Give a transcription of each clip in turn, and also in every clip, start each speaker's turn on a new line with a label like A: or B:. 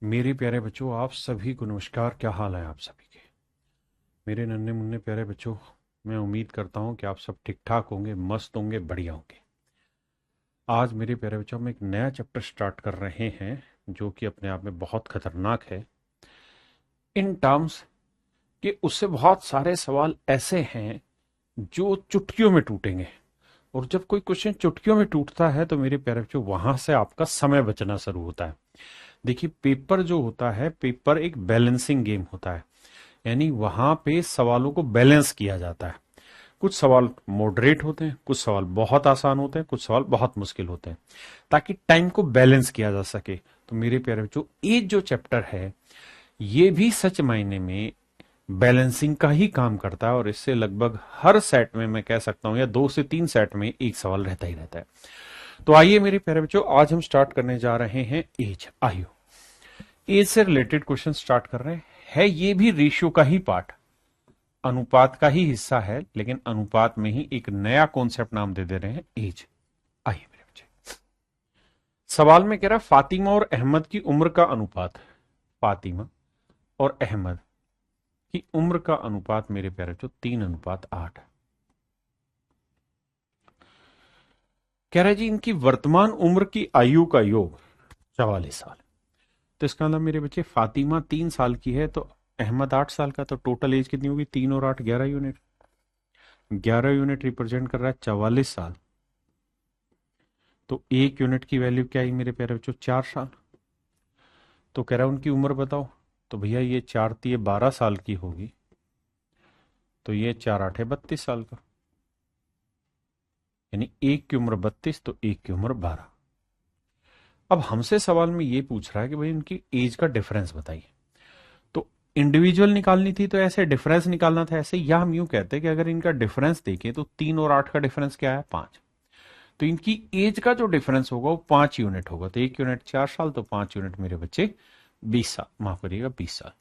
A: मेरे प्यारे बच्चों, आप सभी को नमस्कार। क्या हाल है आप सभी के? मेरे नन्हे मुन्ने प्यारे बच्चों, मैं उम्मीद करता हूँ कि आप सब ठीक ठाक होंगे, मस्त होंगे, बढ़िया होंगे। आज मेरे प्यारे बच्चों, हम एक नया चैप्टर स्टार्ट कर रहे हैं जो कि अपने आप में बहुत खतरनाक है इन टर्म्स कि उससे बहुत सारे सवाल ऐसे हैं जो चुटकियों में टूटेंगे। और जब कोई क्वेश्चन चुटकियों में टूटता है तो मेरे प्यारे बच्चों, वहां से आपका समय बचना शुरू होता है। देखिए, पेपर जो होता है, पेपर एक बैलेंसिंग गेम होता है। यानी वहां पे सवालों को बैलेंस किया जाता है। कुछ सवाल मॉडरेट होते हैं, कुछ सवाल बहुत आसान होते हैं, कुछ सवाल बहुत मुश्किल होते हैं, ताकि टाइम को बैलेंस किया जा सके। तो मेरे प्यारे बच्चों, ये जो चैप्टर है ये भी सच मायने में बैलेंसिंग का ही काम करता है। और इससे लगभग हर सेट में मैं कह सकता हूं, या 2 से 3 सेट में एक सवाल रहता ही रहता है। तो आइए मेरे प्यारे बच्चों, आज हम स्टार्ट करने जा रहे हैं एज, आयु। एज से रिलेटेड क्वेश्चन स्टार्ट कर रहे हैं। है ये भी रेशियो का ही पार्ट, अनुपात का ही हिस्सा है, लेकिन अनुपात में ही एक नया कॉन्सेप्ट नाम दे दे रहे हैं, एज। आइए मेरे बच्चे, सवाल में कह रहा है फातिमा और अहमद की उम्र का अनुपात। फातिमा और अहमद की उम्र का अनुपात मेरे प्यारे बच्चों 3:8। कह रहा है जी, इनकी वर्तमान उम्र की आयु का योग 44 साल। तो इसका मतलब मेरे बच्चे, फातिमा 3 साल की है तो अहमद 8 साल का, तो टोटल एज कितनी होगी? 3 और 8, 11 यूनिट। 11 यूनिट रिप्रेजेंट कर रहा है 44 साल। तो 1 यूनिट की वैल्यू क्या आई मेरे प्यारे बच्चों? 4 साल। तो कह रहा है उनकी उम्र बताओ। तो भैया ये 4 × 3 = 12 साल की होगी। तो ये 4 × 8 = 32 साल का। यानी एक की उम्र 32 तो एक की उम्र 12। अब हमसे सवाल में ये पूछ रहा है कि भाई उनकी एज का डिफरेंस बताइए। तो इंडिविजुअल निकालनी थी तो ऐसे डिफरेंस निकालना था ऐसे, या हम यूं कहते हैं कि अगर इनका डिफरेंस देखें तो 3 और 8 का डिफरेंस क्या है? 5। तो इनकी एज का जो डिफरेंस होगा वो 5 यूनिट होगा। तो 1 यूनिट 4 साल, तो 5 यूनिट मेरे बच्चे 20 साल, माफ करिएगा 20 साल।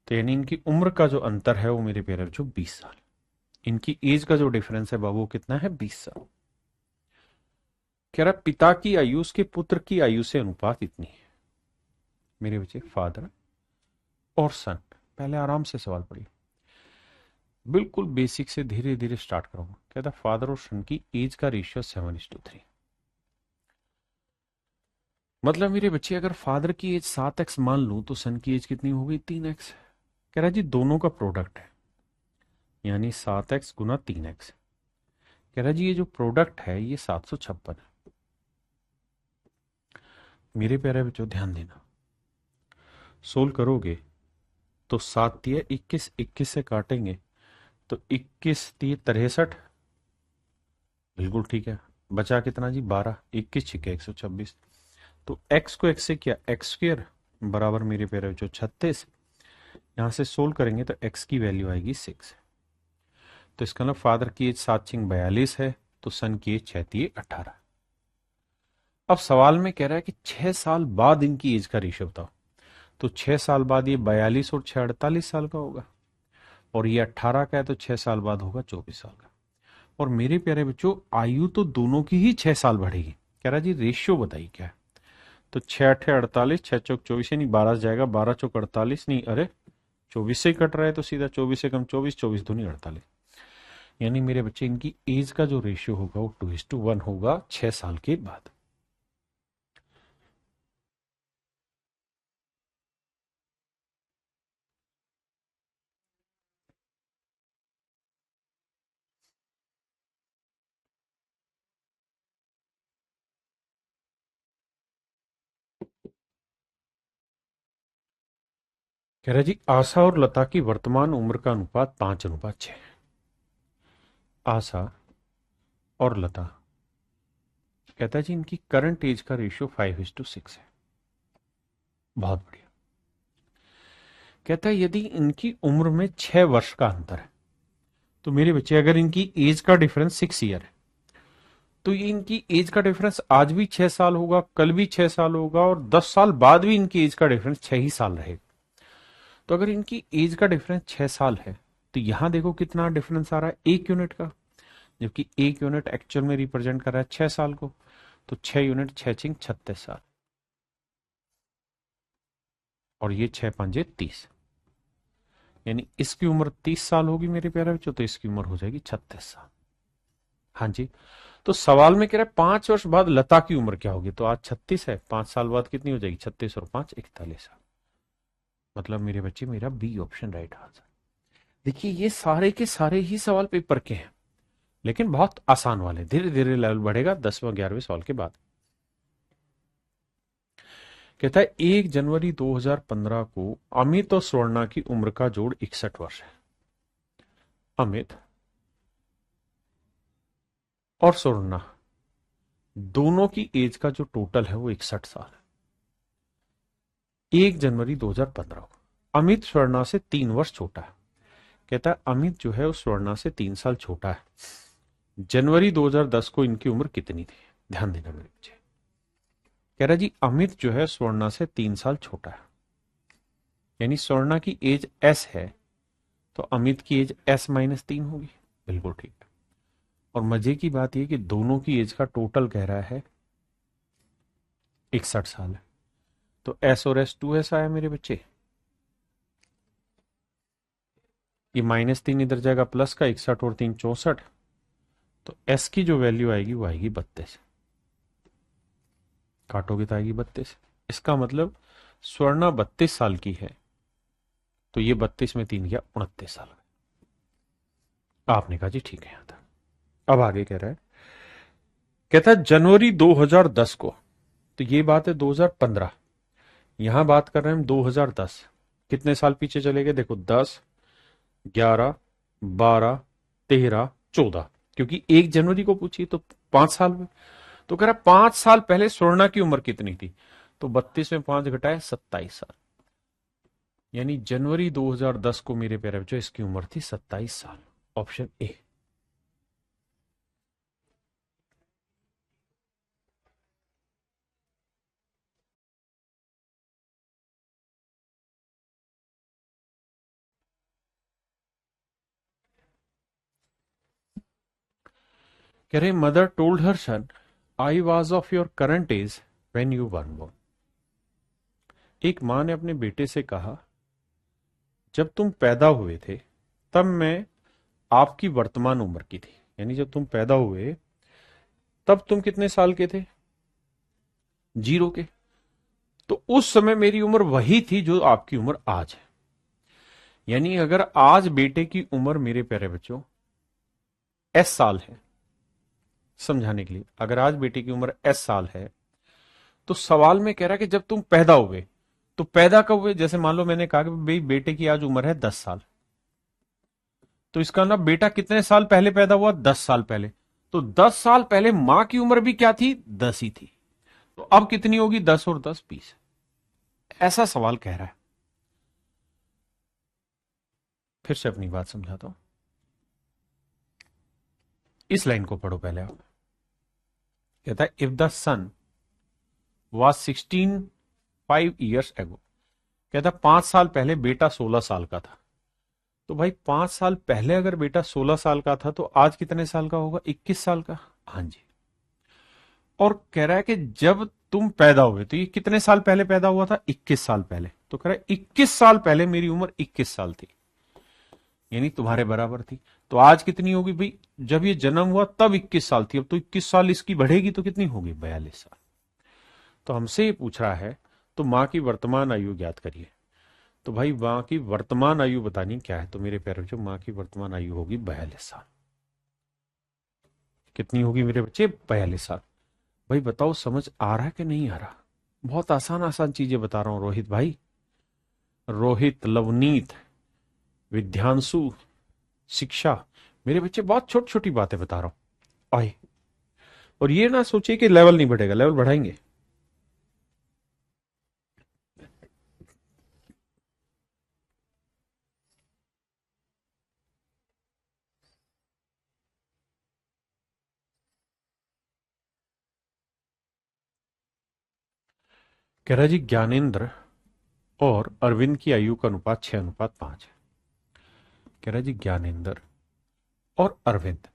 A: तो यानी इनकी उम्र का जो अंतर है वो मेरे प्यारे बच्चों 20 साल। इनकी एज का जो डिफरेंस है बाबू, कितना है? 20 साल। कह रहा पिता की आयु उसके पुत्र की आयु से अनुपात इतनी है। मेरे बच्चे, फादर और सन। पहले आराम से सवाल पढ़िए, बिल्कुल बेसिक से धीरे धीरे स्टार्ट करूंगा। कहता फादर और सन की एज का रेशियो 7:3। मतलब मेरे बच्चे, अगर फादर की एज 7x मान लूं तो सन की एज कितनी हो गई? 3x। कह रहा जी दोनों का प्रोडक्ट है, यानी 7x × 3x। कह रहा जी ये जो प्रोडक्ट है ये 756 है। मेरे प्यारे बच्चों ध्यान देना, सोल्व करोगे तो 7×3 = 21, 21 से काटेंगे तो 21×3 = 63। बिल्कुल ठीक है। बचा कितना जी? 12। 21×6 = 126। तो x को x से किया, x² बराबर मेरे प्यारे बच्चों 36। यहां से सोल्व करेंगे तो x की वैल्यू आएगी 6। तो इसका मतलब फादर की एज 7×6 = 42 है, तो सन की एज 6×3 = 18। अब सवाल में कह रहा है कि 6 साल बाद इनकी एज का रेशियो बताओ। तो 6 साल बाद ये 42 और 6 48 साल का होगा, और ये 18 का है तो 6 साल बाद होगा 24 साल का। और मेरे प्यारे बच्चों, आयु तो दोनों की ही 6 साल बढ़ेगी। कह रहा जी रेशियो बताइए क्या है। तो 6×8 = 48, 6×4 = 24, यानी 12 से जाएगा, 12×4 = 48, नहीं अरे 24 से ही कट रहा है, तो सीधा 24 से कम 24, 24×2 = 48। यानी मेरे बच्चे, इनकी एज का जो रेशियो होगा वो 2:1 होगा 6 साल के बाद। कह रहा जी आशा और लता की वर्तमान उम्र का अनुपात 5:6। आशा और लता, कहता है जी इनकी करंट एज का रेशियो 5:6 है। बहुत बढ़िया। कहता है यदि इनकी उम्र में 6 वर्ष का अंतर है, तो मेरे बच्चे अगर इनकी एज का डिफरेंस 6 ईयर है, तो ये इनकी एज का डिफरेंस आज भी 6 साल होगा, कल भी 6 साल होगा, और 10 साल बाद भी इनकी एज का डिफरेंस 6 ही साल रहेगा। तो अगर इनकी एज का डिफरेंस 6 साल है, तो यहां देखो कितना डिफरेंस आ रहा है? 1 यूनिट का। जबकि 1 यूनिट एक्चुअल में रिप्रेजेंट कर रहा है 6 साल को। तो 6 यूनिट 6×6 = 36 साल। और ये 6×5 = 30, यानी इसकी उम्र 30 साल होगी मेरे प्यारे बच्चों, तो इसकी उम्र हो जाएगी 36 साल। हाँ जी। तो सवाल में कह रहा है 5 वर्ष बाद लता की उम्र क्या होगी, तो आज 36 है, 5 साल बाद कितनी हो जाएगी, 36 और 5 = 41 साल। मतलब मेरे बच्चे मेरा बी ऑप्शन राइट आंसर। देखिए ये सारे के सारे ही सवाल पेपर के हैं, लेकिन बहुत आसान वाले, धीरे धीरे लेवल बढ़ेगा 10वें 11वें सवाल के बाद। कहता है 1 जनवरी 2015 को अमित और स्वर्णा की उम्र का जोड़ 61 वर्ष है। अमित और स्वर्णा दोनों की एज का जो टोटल है वो 61 साल है। 1 जनवरी 2015 को अमित स्वर्णा से 3 वर्ष छोटा है। कहता है अमित जो है वो स्वर्णा से 3 साल छोटा है। जनवरी 2010 को इनकी उम्र कितनी थी, ध्यान देना मेरे बच्चे। कह रहा जी अमित जो है स्वर्णा से 3 साल छोटा है, यानी स्वर्णा की एज एस है, तो अमित की एज S-3 होगी। बिल्कुल ठीक। और मजे की बात यह कि दोनों की एज का टोटल कह रहा है 61 साल है, तो S और S 2S आया मेरे बच्चे। ये -3 इधर जाएगा, प्लस का 61 और 3 64, तो S की जो वैल्यू आएगी वो आएगी 32। काटोगे तो आएगी 32। इसका मतलब स्वर्णा 32 साल की है, तो ये 32 में 3 गया 29 साल। आपने कहा जी ठीक है यहां तक। अब आगे कह रहा है, कहता है जनवरी 2010 को, तो ये बात है 2015, यहां बात कर रहे हैं हम 2010। कितने साल पीछे चले गए, देखो 10, 11, 12, 13, 14, क्योंकि 1 जनवरी को पूछी तो 5 साल में। तो कह रहा 5 साल पहले स्वर्णा की उम्र कितनी थी, तो 32 में 5 घटाए 27 साल, यानी जनवरी 2010 को मेरे प्यारे बच्चों इसकी उम्र थी 27 साल। Option A. कह रहे mother told her son I was of your current age when you were born. एक मां ने अपने बेटे से कहा जब तुम पैदा हुए थे तब मैं आपकी वर्तमान उम्र की थी, यानी जब तुम पैदा हुए तब तुम कितने साल के थे, 0 के, तो उस समय मेरी उम्र वही थी जो आपकी उम्र आज है। यानी अगर आज बेटे की उम्र मेरे प्यारे बच्चों S साल है, समझाने के लिए, अगर आज बेटे की उम्र S साल है, तो सवाल में कह रहा है कि जब तुम पैदा हुए, तो पैदा कब हुए, जैसे मान लो मैंने कहा कि भाई बेटे की आज उम्र है 10 साल, तो इसका ना बेटा कितने साल पहले पैदा हुआ, 10 साल पहले, तो 10 साल पहले मां की उम्र भी क्या थी, 10 ही थी, तो अब कितनी होगी, 10 और 10 20। ऐसा सवाल कह रहा है। फिर से अपनी बात समझाता हूं, इस लाइन को पढ़ो पहले आप। कहता है if the son was 5 years ago, कहता 5 साल पहले बेटा 16 साल का था, तो भाई 5 साल पहले अगर बेटा 16 साल का था तो आज कितने साल का होगा, 21 साल का। हाँ जी। और कह रहा है कि जब तुम पैदा हुए तो ये कितने साल पहले पैदा हुआ था, 21 साल पहले, तो कह रहा है 21 साल पहले मेरी उम्र 21 साल थी, यानी तुम्हारे बराबर थी। तो आज कितनी होगी भाई, जब ये जन्म हुआ तब 21 साल थी, अब तो 21 साल इसकी बढ़ेगी तो कितनी होगी, 42 साल। तो हमसे ये पूछ रहा है तो मां की वर्तमान आयु ज्ञात करिए। तो भाई मां की वर्तमान आयु बतानी क्या है, तो मेरे प्यारे बच्चों मां की वर्तमान आयु होगी 42 साल। कितनी होगी मेरे बच्चे, 42 साल। भाई बताओ समझ आ रहा है कि नहीं आ रहा, बहुत आसान आसान चीजें बता रहा हूं रोहित भाई, रोहित, लवनीत, विद्यांशु, शिक्षा, मेरे बच्चे बहुत छोटी छोटी बातें बता रहा हूं। आए, और ये ना सोचिए कि लेवल नहीं बढ़ेगा, लेवल बढ़ाएंगे। कह रहा जी ज्ञानेंद्र और अरविंद की आयु का अनुपात 6:5 है। कह रहा जी ज्ञानेंद्र और अरविंद,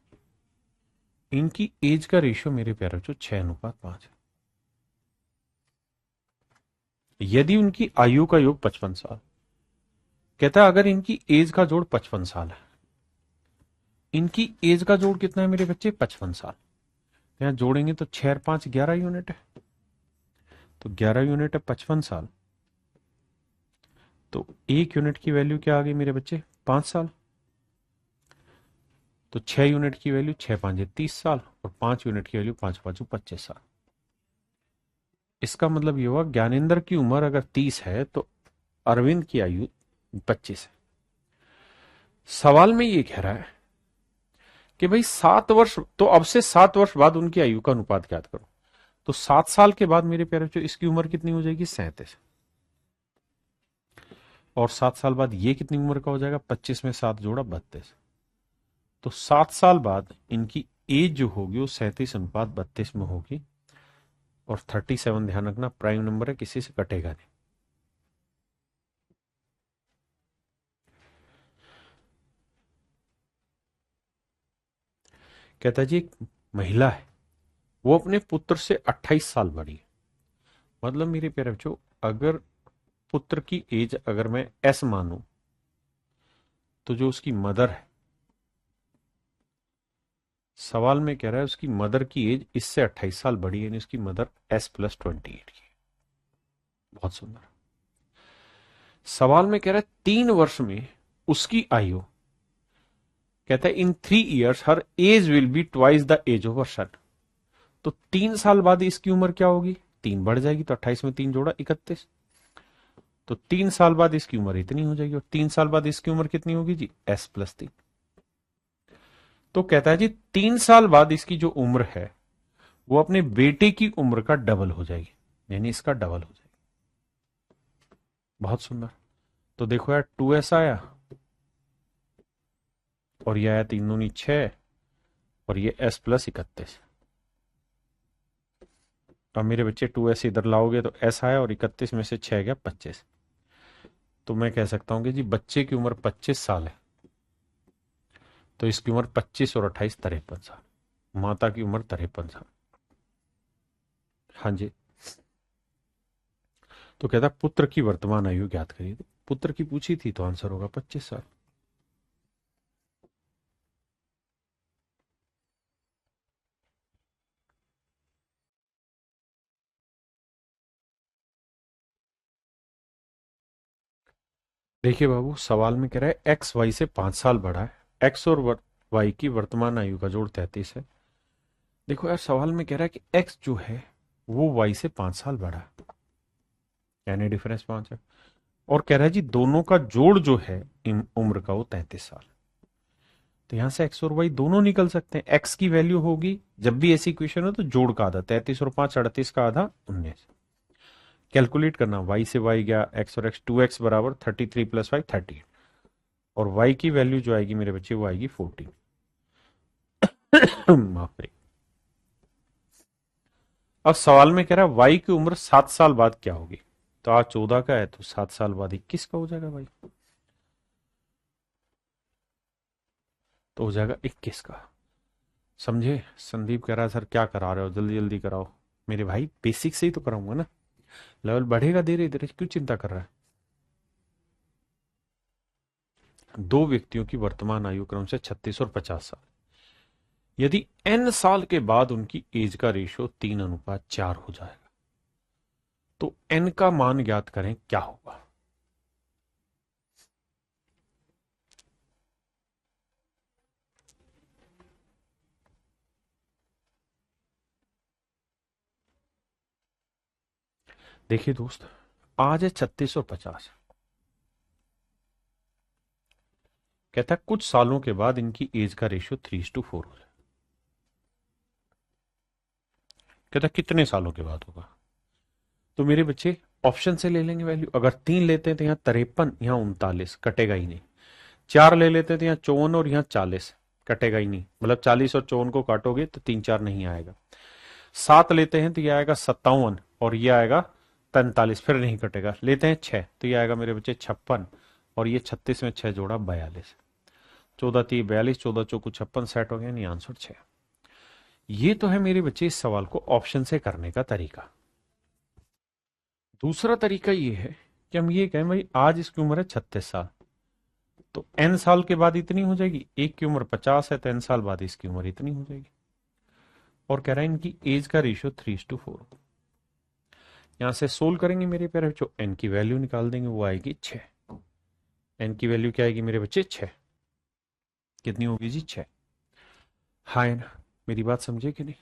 A: इनकी एज का रेशियो मेरे प्यारे बच्चों 6:5 है। यदि उनकी आयु का योग 55 साल, कहता है अगर इनकी एज का जोड़ 55 साल है, इनकी एज का जोड़ कितना है मेरे बच्चे? 55 साल। यहां जोड़ेंगे तो 6 और 5 11 यूनिट है, तो 11 यूनिट है 55 साल, तो एक यूनिट की वैल्यू क्या आ गई मेरे बच्चे? 5 साल। तो 6 यूनिट की वैल्यू 6 5 30 साल, और 5 यूनिट की वैल्यू 5 5 25 साल। इसका मतलब ये हुआ ज्ञानेंद्र की उम्र अगर 30 है तो अरविंद की आयु 25 है। सवाल में ये कह रहा है कि भाई 7 वर्ष, तो अब से 7 वर्ष बाद उनकी आयु का अनुपात ज्ञात करो। तो 7 साल के बाद मेरे प्यारे बच्चों इसकी उम्र कितनी हो जाएगी? 37। और 7 साल बाद ये कितनी उम्र का हो जाएगा? 25 में 7 जोड़ा 32। तो 7 साल बाद इनकी एज जो होगी वो 37:32 में होगी। और 37 ध्यान रखना प्राइम नंबर है, किसी से कटेगा नहीं। कहता है जी एक महिला है, वो अपने पुत्र से 28 साल बड़ी है। मतलब मेरे प्यारे बच्चों, अगर पुत्र की एज अगर मैं एस मानूं, तो जो उसकी मदर है, सवाल में कह रहा है उसकी मदर की एज इससे 28 साल बड़ी है, यानी उसकी मदर S+28 की है। बहुत सुंदर। सवाल में कह रहा है 3 वर्ष में उसकी आयु, कहता है in 3 years her age will be twice the age of a son. तो 3 साल बाद इसकी उम्र क्या होगी? 3 बढ़ जाएगी, तो 28 में 3 जोड़ा 31। तो 3 साल बाद इसकी उम्र इतनी हो जाएगी, और 3 साल बाद इसकी उम्र कितनी होगी जी? S+3। तो कहता है जी 3 साल बाद इसकी जो उम्र है वो अपने बेटे की उम्र का डबल हो जाएगी, यानी इसका डबल हो जाएगी। बहुत सुंदर। तो देखो यार 2S आया, और ये आया 3 दूनी 6, और ये S+31। अब मेरे बच्चे 2S इधर लाओगे तो S आया, और 31 में से 6 गया 25। तो मैं कह सकता हूं कि जी बच्चे की उम्र 25 साल है, तो इसकी उम्र 25 और 28 53 साल। माता की उम्र 53 साल। हाँ जी। तो कहता पुत्र की वर्तमान आयु ज्ञात करिए। तो पुत्र की पूछी थी तो आंसर होगा 25 साल। देखिए बाबू, सवाल में कह रहा है एक्स वाई से 5 साल बड़ा है, एक्स और वाई की वर्तमान आयु का जोड़ 33 है। देखो यार सवाल में कह रहा है कि एक्स जो है वो वाई से 5 साल बड़ा है, यानी डिफरेंस 5 है। और कह रहा है जी दोनों का जोड़ जो है उम्र का वो 33 साल। तो यहां से एक्स और वाई दोनों निकल सकते हैं। एक्स की वैल्यू होगी, जब भी ऐसी इक्वेशन हो तो जोड़ का आधा 33 और 5 38 का आधा 19। कैलकुलेट करना, वाई से वाई गया, एक्स और एक्स, 2x बराबर 33 + y 38। और y की वैल्यू जो आएगी मेरे बच्चे वो आएगी 14। माफ करिए। अब सवाल में कह रहा है y की उम्र 7 साल बाद क्या होगी? तो आज 14 का है, तो 7 साल बाद 21 का हो जाएगा भाई, तो हो जाएगा 21 का। समझे? संदीप कह रहा है सर क्या करा रहे हो, जल्दी जल्दी कराओ। मेरे भाई बेसिक से ही तो कराऊंगा ना, लेवल बढ़ेगा धीरे धीरे, क्यों चिंता कर रहा है? दो व्यक्तियों की वर्तमान आयु क्रम से 36 और 50 साल। यदि n साल के बाद उनकी एज का रेशियो 3:4 हो जाएगा, तो n का मान ज्ञात करें क्या होगा? देखिए दोस्त, आज है 36 और 50। कहता है कुछ सालों के बाद इनकी एज का रेशियो 3:4 हो जाए। कहता है कितने सालों के बाद होगा? तो मेरे बच्चे ऑप्शन से ले लेंगे वैल्यू। अगर 3 लेते हैं तो यहाँ 53, यहाँ 39, कटेगा ही नहीं। 4 ले लेते हैं तो यहाँ 54 और यहाँ 40, कटेगा ही नहीं। मतलब 40 और 54 को काटोगे तो 3 4 नहीं आएगा। 7 लेते हैं तो ये आएगा 57, और ये आएगा 45, फिर नहीं कटेगा। लेते हैं 6 तो ये आएगा मेरे बच्चे 56, और ये 36 में 6 जोड़ा 42। 14 3 42, 14 चौको 56, सेट हो गया, नहीं आंसर 6। ये तो है मेरे बच्चे इस सवाल को ऑप्शन से करने का तरीका। दूसरा तरीका ये है कि हम ये कहें भाई आज इसकी उम्र है 36 साल, तो n साल के बाद इतनी हो जाएगी। एक की उम्र 50 है तो n साल बाद इसकी उम्र इतनी हो जाएगी। और कह रहा है इनकी एज का रेशियो 3:4। यहां से सोल्व करेंगे मेरे प्यारे बच्चों, n की वैल्यू निकाल देंगे, वो आएगी 6। n की वैल्यू क्या आएगी मेरे बच्चे? 6। कितनी होगी जी? 6। हाँ ना, मेरी बात समझे कि नहीं?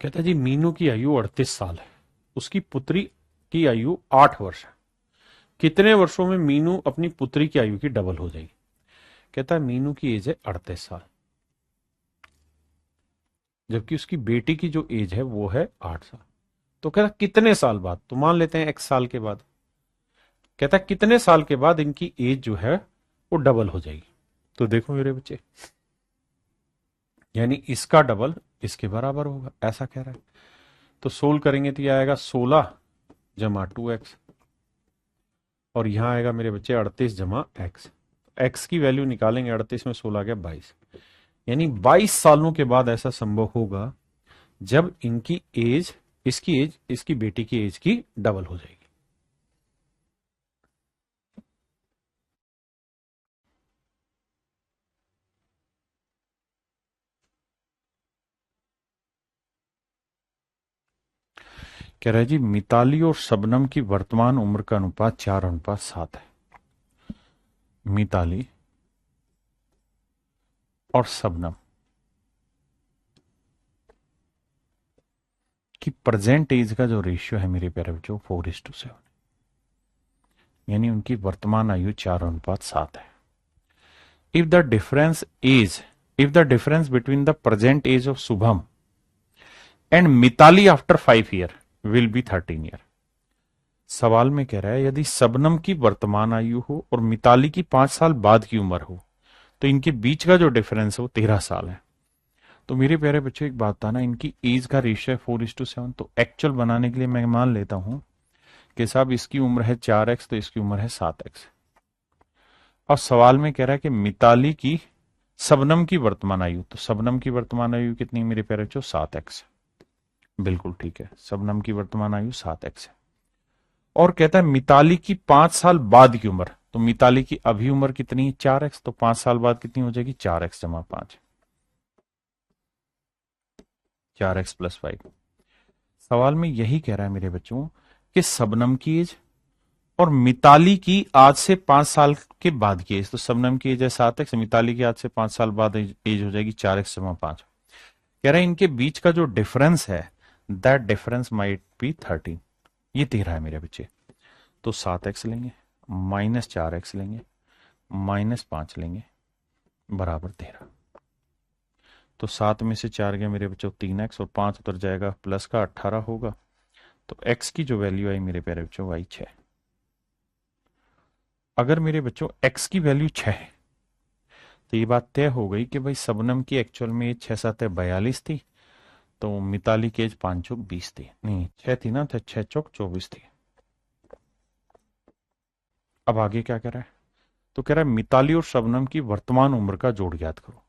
A: कहता जी मीनू की आयु 38 साल है, उसकी पुत्री की आयु 8 वर्ष है। कितने वर्षों में मीनू अपनी पुत्री की आयु की डबल हो जाएगी? कहता है मीनू की एज है 38 साल, जबकि उसकी बेटी की जो एज है वो है 8 साल। तो कहता कितने साल बाद? तो मान लेते हैं x साल के बाद। कहता कितने साल के बाद इनकी एज जो है वो डबल हो जाएगी? तो देखो मेरे बच्चे, यानी इसका डबल इसके बराबर होगा, ऐसा कह रहा है। तो सोल्व करेंगे तो यह आएगा 16 जमा 2x, और यहां आएगा मेरे बच्चे 38 जमा x। x की वैल्यू निकालेंगे, 38 में 16 गया 22, यानी 22 सालों के बाद ऐसा संभव होगा जब इनकी एज, इसकी एज इसकी बेटी की एज की डबल हो जाएगी। कह रहा है जी मिताली और शबनम की वर्तमान उम्र का अनुपात 4:7 है। मिताली और शबनम की प्रेजेंट एज का जो रेशियो है मेरे प्यारे बच्चों 4:7, यानी उनकी वर्तमान आयु 4:7 है। If the difference is, if the difference between the present age of Shubham and Mitali after 5 year will be 13 year. सवाल में कह रहा है यदि शबनम की वर्तमान आयु हो और मिताली की 5 साल बाद की उम्र हो तो इनके बीच का जो डिफरेंस है वो 13 साल है। तो मेरे प्यारे बच्चों एक बात था ना, इनकी एज का रेशियो है 4:7, तो एक्चुअल बनाने के लिए मैं मान लेता हूं कि साहब इसकी उम्र है 4x तो इसकी उम्र है 7x। और सवाल में कह रहा है कि मिताली की, शबनम की वर्तमान आयु, तो शबनम की वर्तमान आयु कितनी मेरे प्यारे बच्चों? 7x। बिल्कुल ठीक है, शबनम की वर्तमान आयु 7x है। और कहता है मिताली की 5 साल बाद की उम्र, तो मिताली की अभी उम्र कितनी है? 4x, तो 5 साल बाद कितनी हो जाएगी? 4x जमा 5, 4x प्लस 5। सवाल में यही कह रहा है मेरे बच्चों कि शबनम की एज और मिताली की आज से 5 साल के बाद की एज, तो शबनम की एज है 7x, मिताली की आज से 5 साल बाद एज हो जाएगी 4x जमा 5। कह रहा है इनके बीच का जो डिफरेंस है दैट डिफरेंस माइट बी 13। ये 13 है मेरे बच्चे। तो 7x लेंगे, माइनस 4x लेंगे, माइनस 5 लेंगे, बराबर 13। तो 7 में से 4 गया मेरे बच्चों 3x, और 5 उतर जाएगा, प्लस का 18 होगा। तो x की जो वैल्यू आई मेरे प्यारे बच्चों वो आई 6। अगर मेरे बच्चों x की वैल्यू 6 है तो ये बात तय हो गई कि भाई शबनम की एक्चुअल में 6 7 42 थी, तो मिताली की एज 5 चौक 20 थी, नहीं 6 थी ना, तो 6 चौक 24 थी। अब आगे क्या कह रहा है? तो कह रहा है मिताली और शबनम की वर्तमान उम्र का जोड़ ज्ञात करो।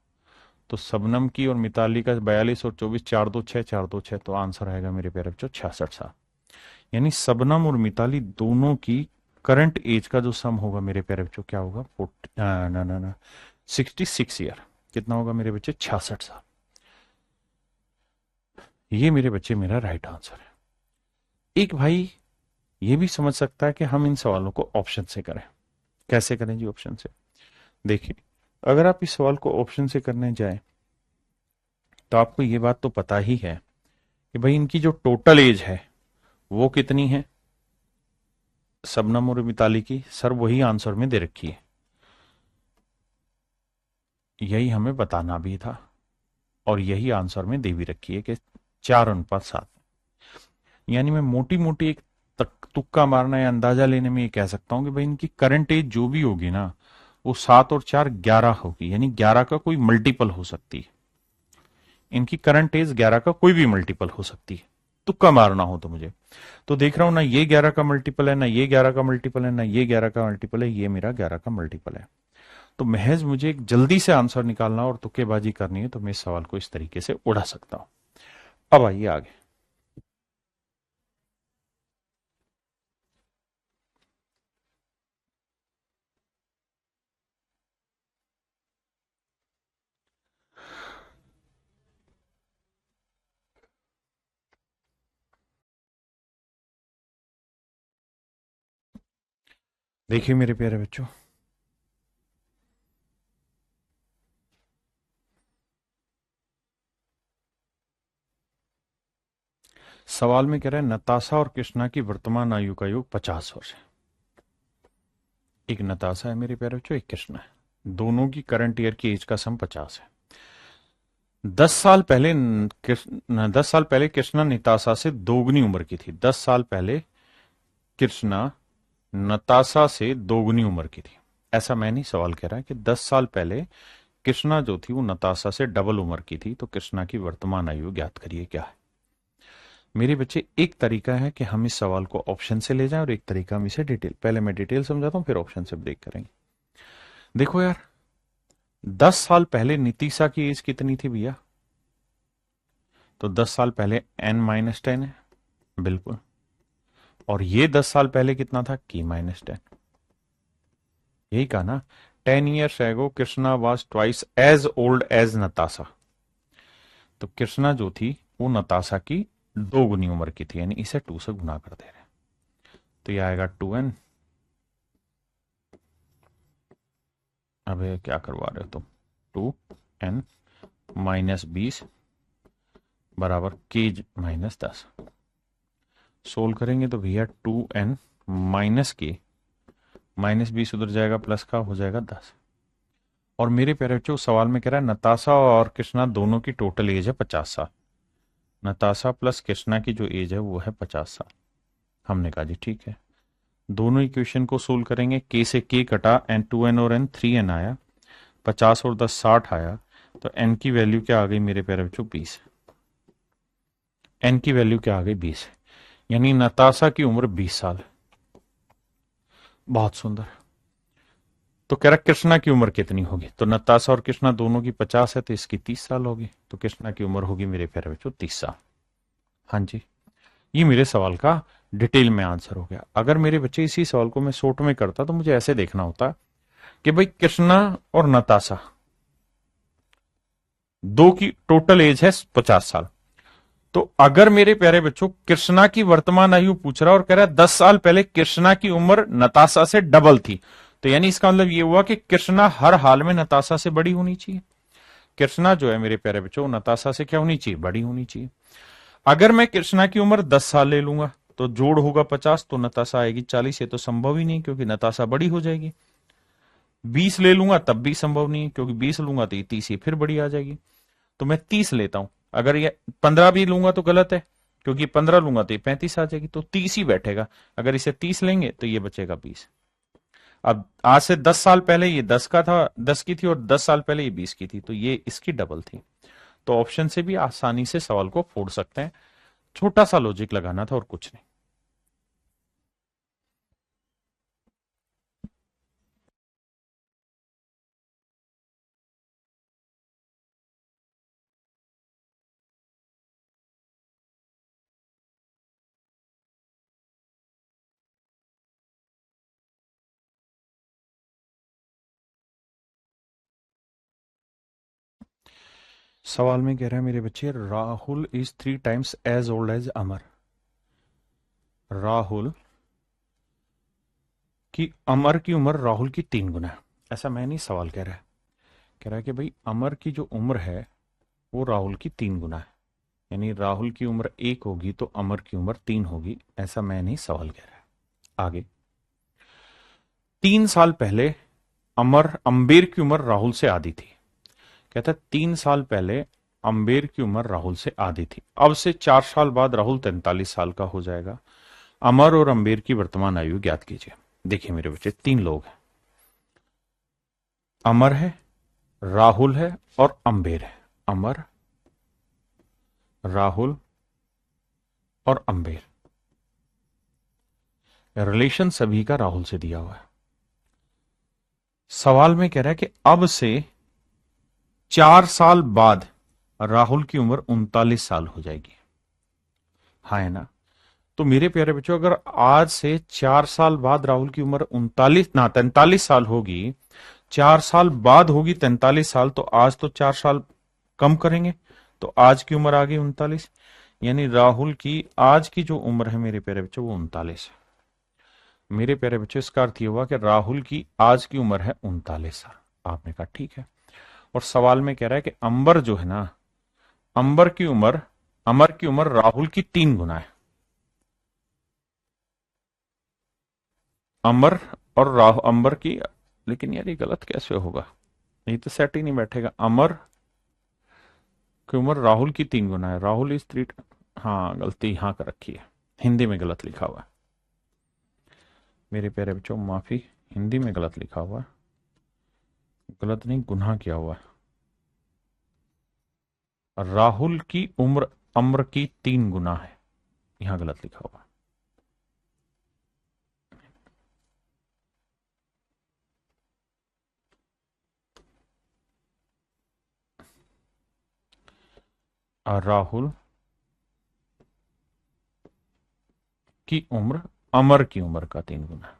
A: तो शबनम की और मिताली का 42 और 24, 4 2 6, 4 2 6, तो आंसर आएगा मेरे प्यारे बच्चों 66 साल। यानी शबनम और मिताली दोनों की करंट एज का जो सम होगा मेरे प्यारे बच्चों क्या होगा? 66 ईयर। कितना होगा मेरे बच्चे? 66 साल। ये मेरे बच्चे मेरा राइट आंसर है। एक भाई ये भी समझ सकता है कि हम इन सवालों को ऑप्शन से करें। कैसे करें जी ऑप्शन से? देखिए, अगर आप इस सवाल को ऑप्शन से करने जाए तो आपको ये बात तो पता ही है कि भाई इनकी जो टोटल एज है वो कितनी है शबनम और मिताली की? सर वही आंसर में दे रखी है, यही हमें बताना भी था, और यही आंसर में दे भी रखी है कि 4:7। यानी मैं मोटी मोटी एक तुक्का मारना या अंदाजा लेने में ये कह सकता हूं कि भाई इनकी करंट एज जो भी होगी ना वो 7 और 4 11 होगी, यानी 11 का कोई मल्टीपल हो सकती है। इनकी करंट एज 11 का कोई भी मल्टीपल हो सकती है।
B: तुक्का मारना हो तो मुझे, तो देख रहा हूं ना ये 11 का मल्टीपल है, ना ये 11 का मल्टीपल है, ना ये 11 का मल्टीपल है, ये मेरा 11 का मल्टीपल है। तो महज मुझे एक जल्दी से आंसर निकालना और तुक्केबाजी करनी है, तो मैं इस सवाल को इस तरीके से उड़ा सकता हूं। अब आइए आगे। देखिए मेरे प्यारे बच्चों, सवाल में कह रहा है नताशा और कृष्णा की वर्तमान आयु का योग 50 वर्ष है। एक नताशा है मेरे प्यारे बच्चों, एक कृष्णा है, दोनों की करंट ईयर की एज का सम 50 है। 10 साल पहले कृष्णा नताशा से दोगुनी उम्र की थी। 10 साल पहले कृष्णा नताशा से दोगुनी उम्र की थी। ऐसा मैं नहीं, सवाल कह रहा है कि 10 साल पहले कृष्णा जो थी वो नताशा से डबल उम्र की थी। तो कृष्णा की वर्तमान आयु ज्ञात करिए क्या है। मेरे बच्चे, एक तरीका है कि हम इस सवाल को ऑप्शन से ले जाएं और एक तरीका हम इसे डिटेल, पहले मैं डिटेल समझाता हूं फिर ऑप्शन से ब्रेक करेंगे। देखो यार, 10 साल पहले नीतिशा की एज कितनी थी भैया? तो 10 साल पहले n-10 है, बिल्कुल। और ये 10 साल पहले कितना था? k-10। यही कहा ना, 10 years ago Krishna was twice as old as Natasha. तो कृष्णा जो थी वो नताशा की 2 गुनी उम्र की थी, यानी इसे 2 से गुना कर दे रहे हैं। तो ये आएगा 2n। अब ये क्या करवा रहे हो तुम? 2n -20 बराबर k-10। सोल्व करेंगे तो भैया 2n माइनस के -20 उधर जाएगा, प्लस का हो जाएगा 10। और मेरे प्यारे बच्चों, सवाल में कह रहा है नताशा और कृष्णा दोनों की टोटल एज है 50 साल। नताशा प्लस कृष्णा की जो एज है वो है 50 साल। हमने कहा जी ठीक है, दोनों इक्वेशन को सोल्व करेंगे। के से के कटा, एन 2n और n 3n आया, 50 और 10 60 आया। तो n की वैल्यू क्या आ गई मेरे प्यारे बच्चों? 20। n की वैल्यू क्या आ गई? 20। यानी नताशा की उम्र 20 साल है। बहुत सुंदर। तो कह रहा कृष्णा की उम्र कितनी होगी? तो नताशा और कृष्णा दोनों की 50 है, तो इसकी 30 साल होगी। तो कृष्णा की उम्र होगी मेरे प्यारे बच्चों 30 साल। हाँ जी, ये मेरे सवाल का डिटेल में आंसर हो गया। अगर मेरे बच्चे इसी सवाल को मैं शॉर्ट में करता तो मुझे ऐसे देखना होता कि भाई कृष्णा और नताशा दो की टोटल एज है 50 साल। तो अगर मेरे प्यारे बच्चों कृष्णा की वर्तमान आयु पूछ रहा और कह रहा है 10 साल पहले कृष्णा की उम्र नताशा से डबल थी, तो यानी इसका मतलब ये हुआ कि कृष्णा हर हाल में नताशा से बड़ी होनी चाहिए। कृष्णा जो है मेरे प्यारे बच्चों, नताशा से क्या होनी चाहिए? बड़ी होनी चाहिए। अगर मैं कृष्णा की उम्र 10 साल ले लूंगा तो जोड़ होगा 50, तो नताशा आएगी 40। ये तो संभव ही नहीं, क्योंकि नताशा बड़ी हो जाएगी। 20 ले लूंगा तब भी संभव नहीं है, क्योंकि 20 लूंगा तो ये 30 ही फिर बड़ी आ जाएगी। तो मैं 30 लेता हूं। अगर ये 15 भी लूंगा तो गलत है, क्योंकि 15 लूंगा तो ये 35 आ जाएगी, तो 30 ही बैठेगा। अगर इसे 30 लेंगे तो ये बचेगा 20। अब आज से 10 साल पहले ये 10 का था, 10 की थी, और 10 साल पहले ये 20 की थी, तो ये इसकी डबल थी। तो ऑप्शन से भी आसानी से सवाल को फोड़ सकते हैं। छोटा सा लॉजिक लगाना था और कुछ नहीं। सवाल में कह रहे हैं मेरे बच्चे, Rahul is 3 times as old age Amar. Rahul की अमर की उम्र राहुल की 3 गुना है। ऐसा मैं नहीं, सवाल कह रहा है कि भाई अमर की जो उम्र है वो राहुल की 3 गुना है। यानी राहुल की उम्र 1 होगी तो अमर की उम्र 3 होगी। ऐसा मैं नहीं, सवाल कह रहा है। आगे, 3 साल पहले अंबेर की उम्र राहुल से आधी थी। कहता है 3 साल पहले अंबेर की उम्र राहुल से आधी थी। अब से 4 साल बाद राहुल 43 साल का हो जाएगा। अमर और अंबेर की वर्तमान आयु ज्ञात कीजिए। देखिए मेरे बच्चे, 3 लोग हैं। अमर है, राहुल है और अंबेर है। अमर, राहुल और अंबेर। रिलेशन सभी का राहुल से दिया हुआ है। सवाल में कह रहा है कि अब से 4 साल बाद राहुल की उम्र 39 साल हो जाएगी। हाँ है ना? तो मेरे प्यारे बच्चों, अगर आज से 4 साल बाद राहुल की उम्र 43 साल होगी, 4 साल बाद होगी 43 साल, तो आज तो 4 साल कम करेंगे, तो आज की उम्र आ गई 39। यानी राहुल की आज की जो उम्र है मेरे प्यारे बच्चों वो 39 है। मेरे प्यारे बच्चों, इसका अर्थ ये हुआ कि राहुल की आज की उम्र है 39 साल। आपने कहा ठीक है। और सवाल में कह रहा है कि अंबर जो है ना, अंबर की उम्र, अमर की उम्र राहुल की 3 गुना है। अमर और राहु अंबर की, लेकिन यार ये गलत कैसे होगा, ये तो सेट ही नहीं बैठेगा। अमर की उम्र राहुल की 3 गुना है। राहुल इज 3। हाँ, गलती यहां कर रखी है, हिंदी में गलत लिखा हुआ है। मेरे प्यारे बच्चों माफी, हिंदी में गलत लिखा हुआ है, गलत नहीं, गुनाह किया हुआ है। राहुल की उम्र अम्र की 3 गुना है, यहां गलत लिखा हुआ है। और राहुल की उम्र अमर की उम्र का 3 गुना।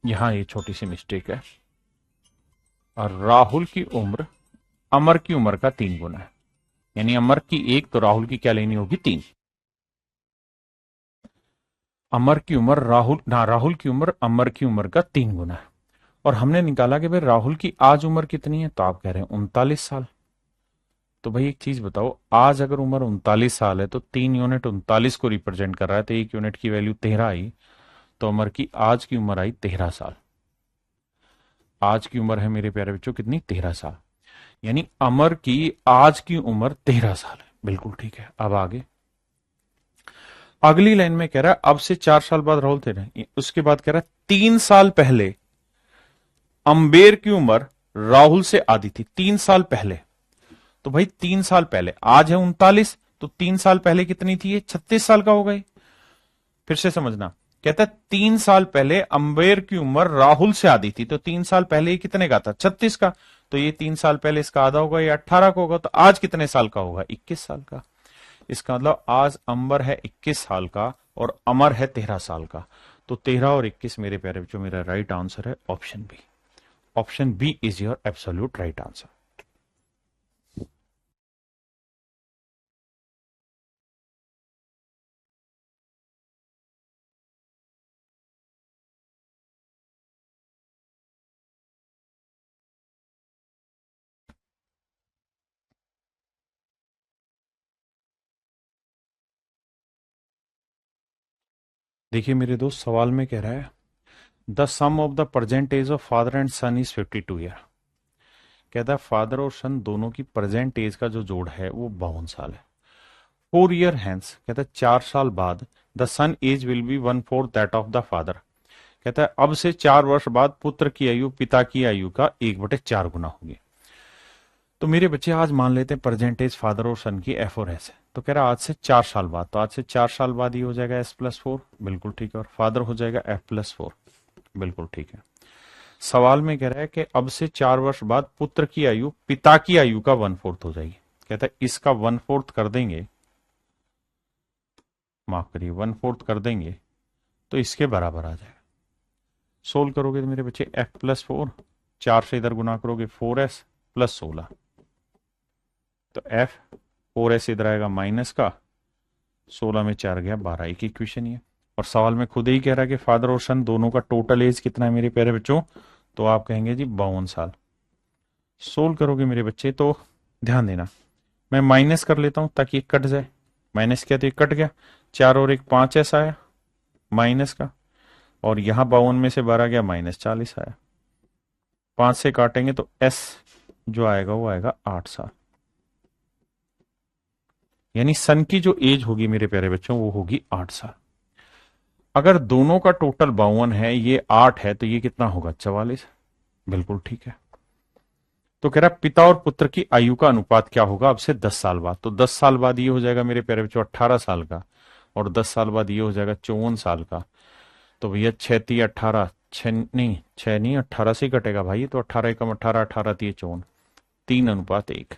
B: यहां ये छोटी सी मिस्टेक है। और राहुल की उम्र अमर की उम्र का 3 गुना है, यानी अमर की 1 तो राहुल की क्या लेनी होगी 3। अमर की उम्र राहुल की उम्र अमर की उम्र का 3 गुना है। और हमने निकाला कि भाई राहुल की आज उम्र कितनी है, तो आप कह रहे हैं 39 साल। तो भाई एक चीज बताओ, आज अगर उम्र 39 साल है तो 3 यूनिट 39 को रिप्रेजेंट कर रहा है, तो 1 यूनिट की वैल्यू 13 आई, तो अमर की आज की उम्र आई 13 साल। आज की उम्र है मेरे प्यारे बच्चों कितनी, 13 साल। यानी अमर की आज की उम्र 13 साल है। बिल्कुल ठीक है। अब आगे अगली लाइन में कह रहा है अब से 4 साल बाद राहुल थे ना, उसके बाद कह रहा है 3 साल पहले अंबेर की उम्र राहुल से आधी थी। 3 साल पहले, तो भाई 3 साल पहले, आज है 39, तो 3 साल पहले कितनी थी, ये 36 साल का हो गई। फिर से समझना, कहता है 3 साल पहले अंबेर की उम्र राहुल से आधी थी, तो 3 साल पहले ये कितने का था, 36 का। तो ये 3 साल पहले इसका आधा होगा, ये 18 का होगा, तो आज कितने साल का होगा, 21 साल का। इसका मतलब आज अंबर है 21 साल का और अमर है 13 साल का। तो 13 और 21 मेरे प्यारे बच्चों मेरा राइट आंसर है option B. Option B is your absolute right answer. देखिए मेरे दोस्त, सवाल में कह रहा है the sum of the present age of father and son is 52 year. कहता है फादर और सन दोनों की प्रेजेंट एज का जो जोड़ है वो 52 साल है। 4 ईयर हैंस, कहता है 4 साल बाद the son age will be 1/4 that of the father. कहता है अब से 4 वर्ष बाद पुत्र की आयु पिता की आयु का 1/4 गुना होगी। तो मेरे बच्चे आज मान लेते हैं प्रेजेंट एज फादर और सन की एफ और एस है, तो कह रहा आज से 4 साल बाद, तो आज से 4 साल बाद ही हो जाएगा S+4। बिल्कुल ठीक है। और फादर हो जाएगा F+4। बिल्कुल ठीक है। सवाल में कह रहा है कि अब से 4 वर्ष बाद पुत्र की आयु पिता की आयु का 1/4 हो जाएगी। कहता है इसका 1/4 कर देंगे, माफ करिए 1/4 कर देंगे तो इसके बराबर आ जाएगा। सोल्व करोगे तो मेरे बच्चे F+4, 4 से इधर गुना करोगे 4S + 16, तो F4S इधर आएगा माइनस का, 16 में 4 गया 12। एक इक्वेशन ये। और सवाल में खुद ही कह रहा है कि फादर और सन दोनों का टोटल एज कितना है मेरे प्यारे बच्चों, तो आप कहेंगे जी 52 साल। सोल्व करोगे मेरे बच्चे तो ध्यान देना, मैं माइनस कर लेता हूं ताकि कट जाए। माइनस किया तो ये कट गया, 4 और 1 5 ऐसा आया माइनस का, और यहां 52 में से 12 गया -40 आया। 5 से काटेंगे तो S जो आएगा वो आएगा 8 साल। यानी सन की जो एज होगी मेरे प्यारे बच्चों वो होगी 8 साल। अगर दोनों का टोटल 52 है, ये 8 है, तो ये कितना होगा 44। बिल्कुल ठीक है। तो कह रहा है पिता और पुत्र की आयु का अनुपात क्या होगा अब से 10 साल बाद। तो 10 साल बाद ये हो जाएगा मेरे प्यारे बच्चों 18 साल का, और 10 साल बाद ये हो जाएगा 54 साल का। तो भैया 6×3 = 18, 6 नहीं 18 से ही कटेगा भाई, तो 18×1 = 18, 18×3 = 54, 3:1।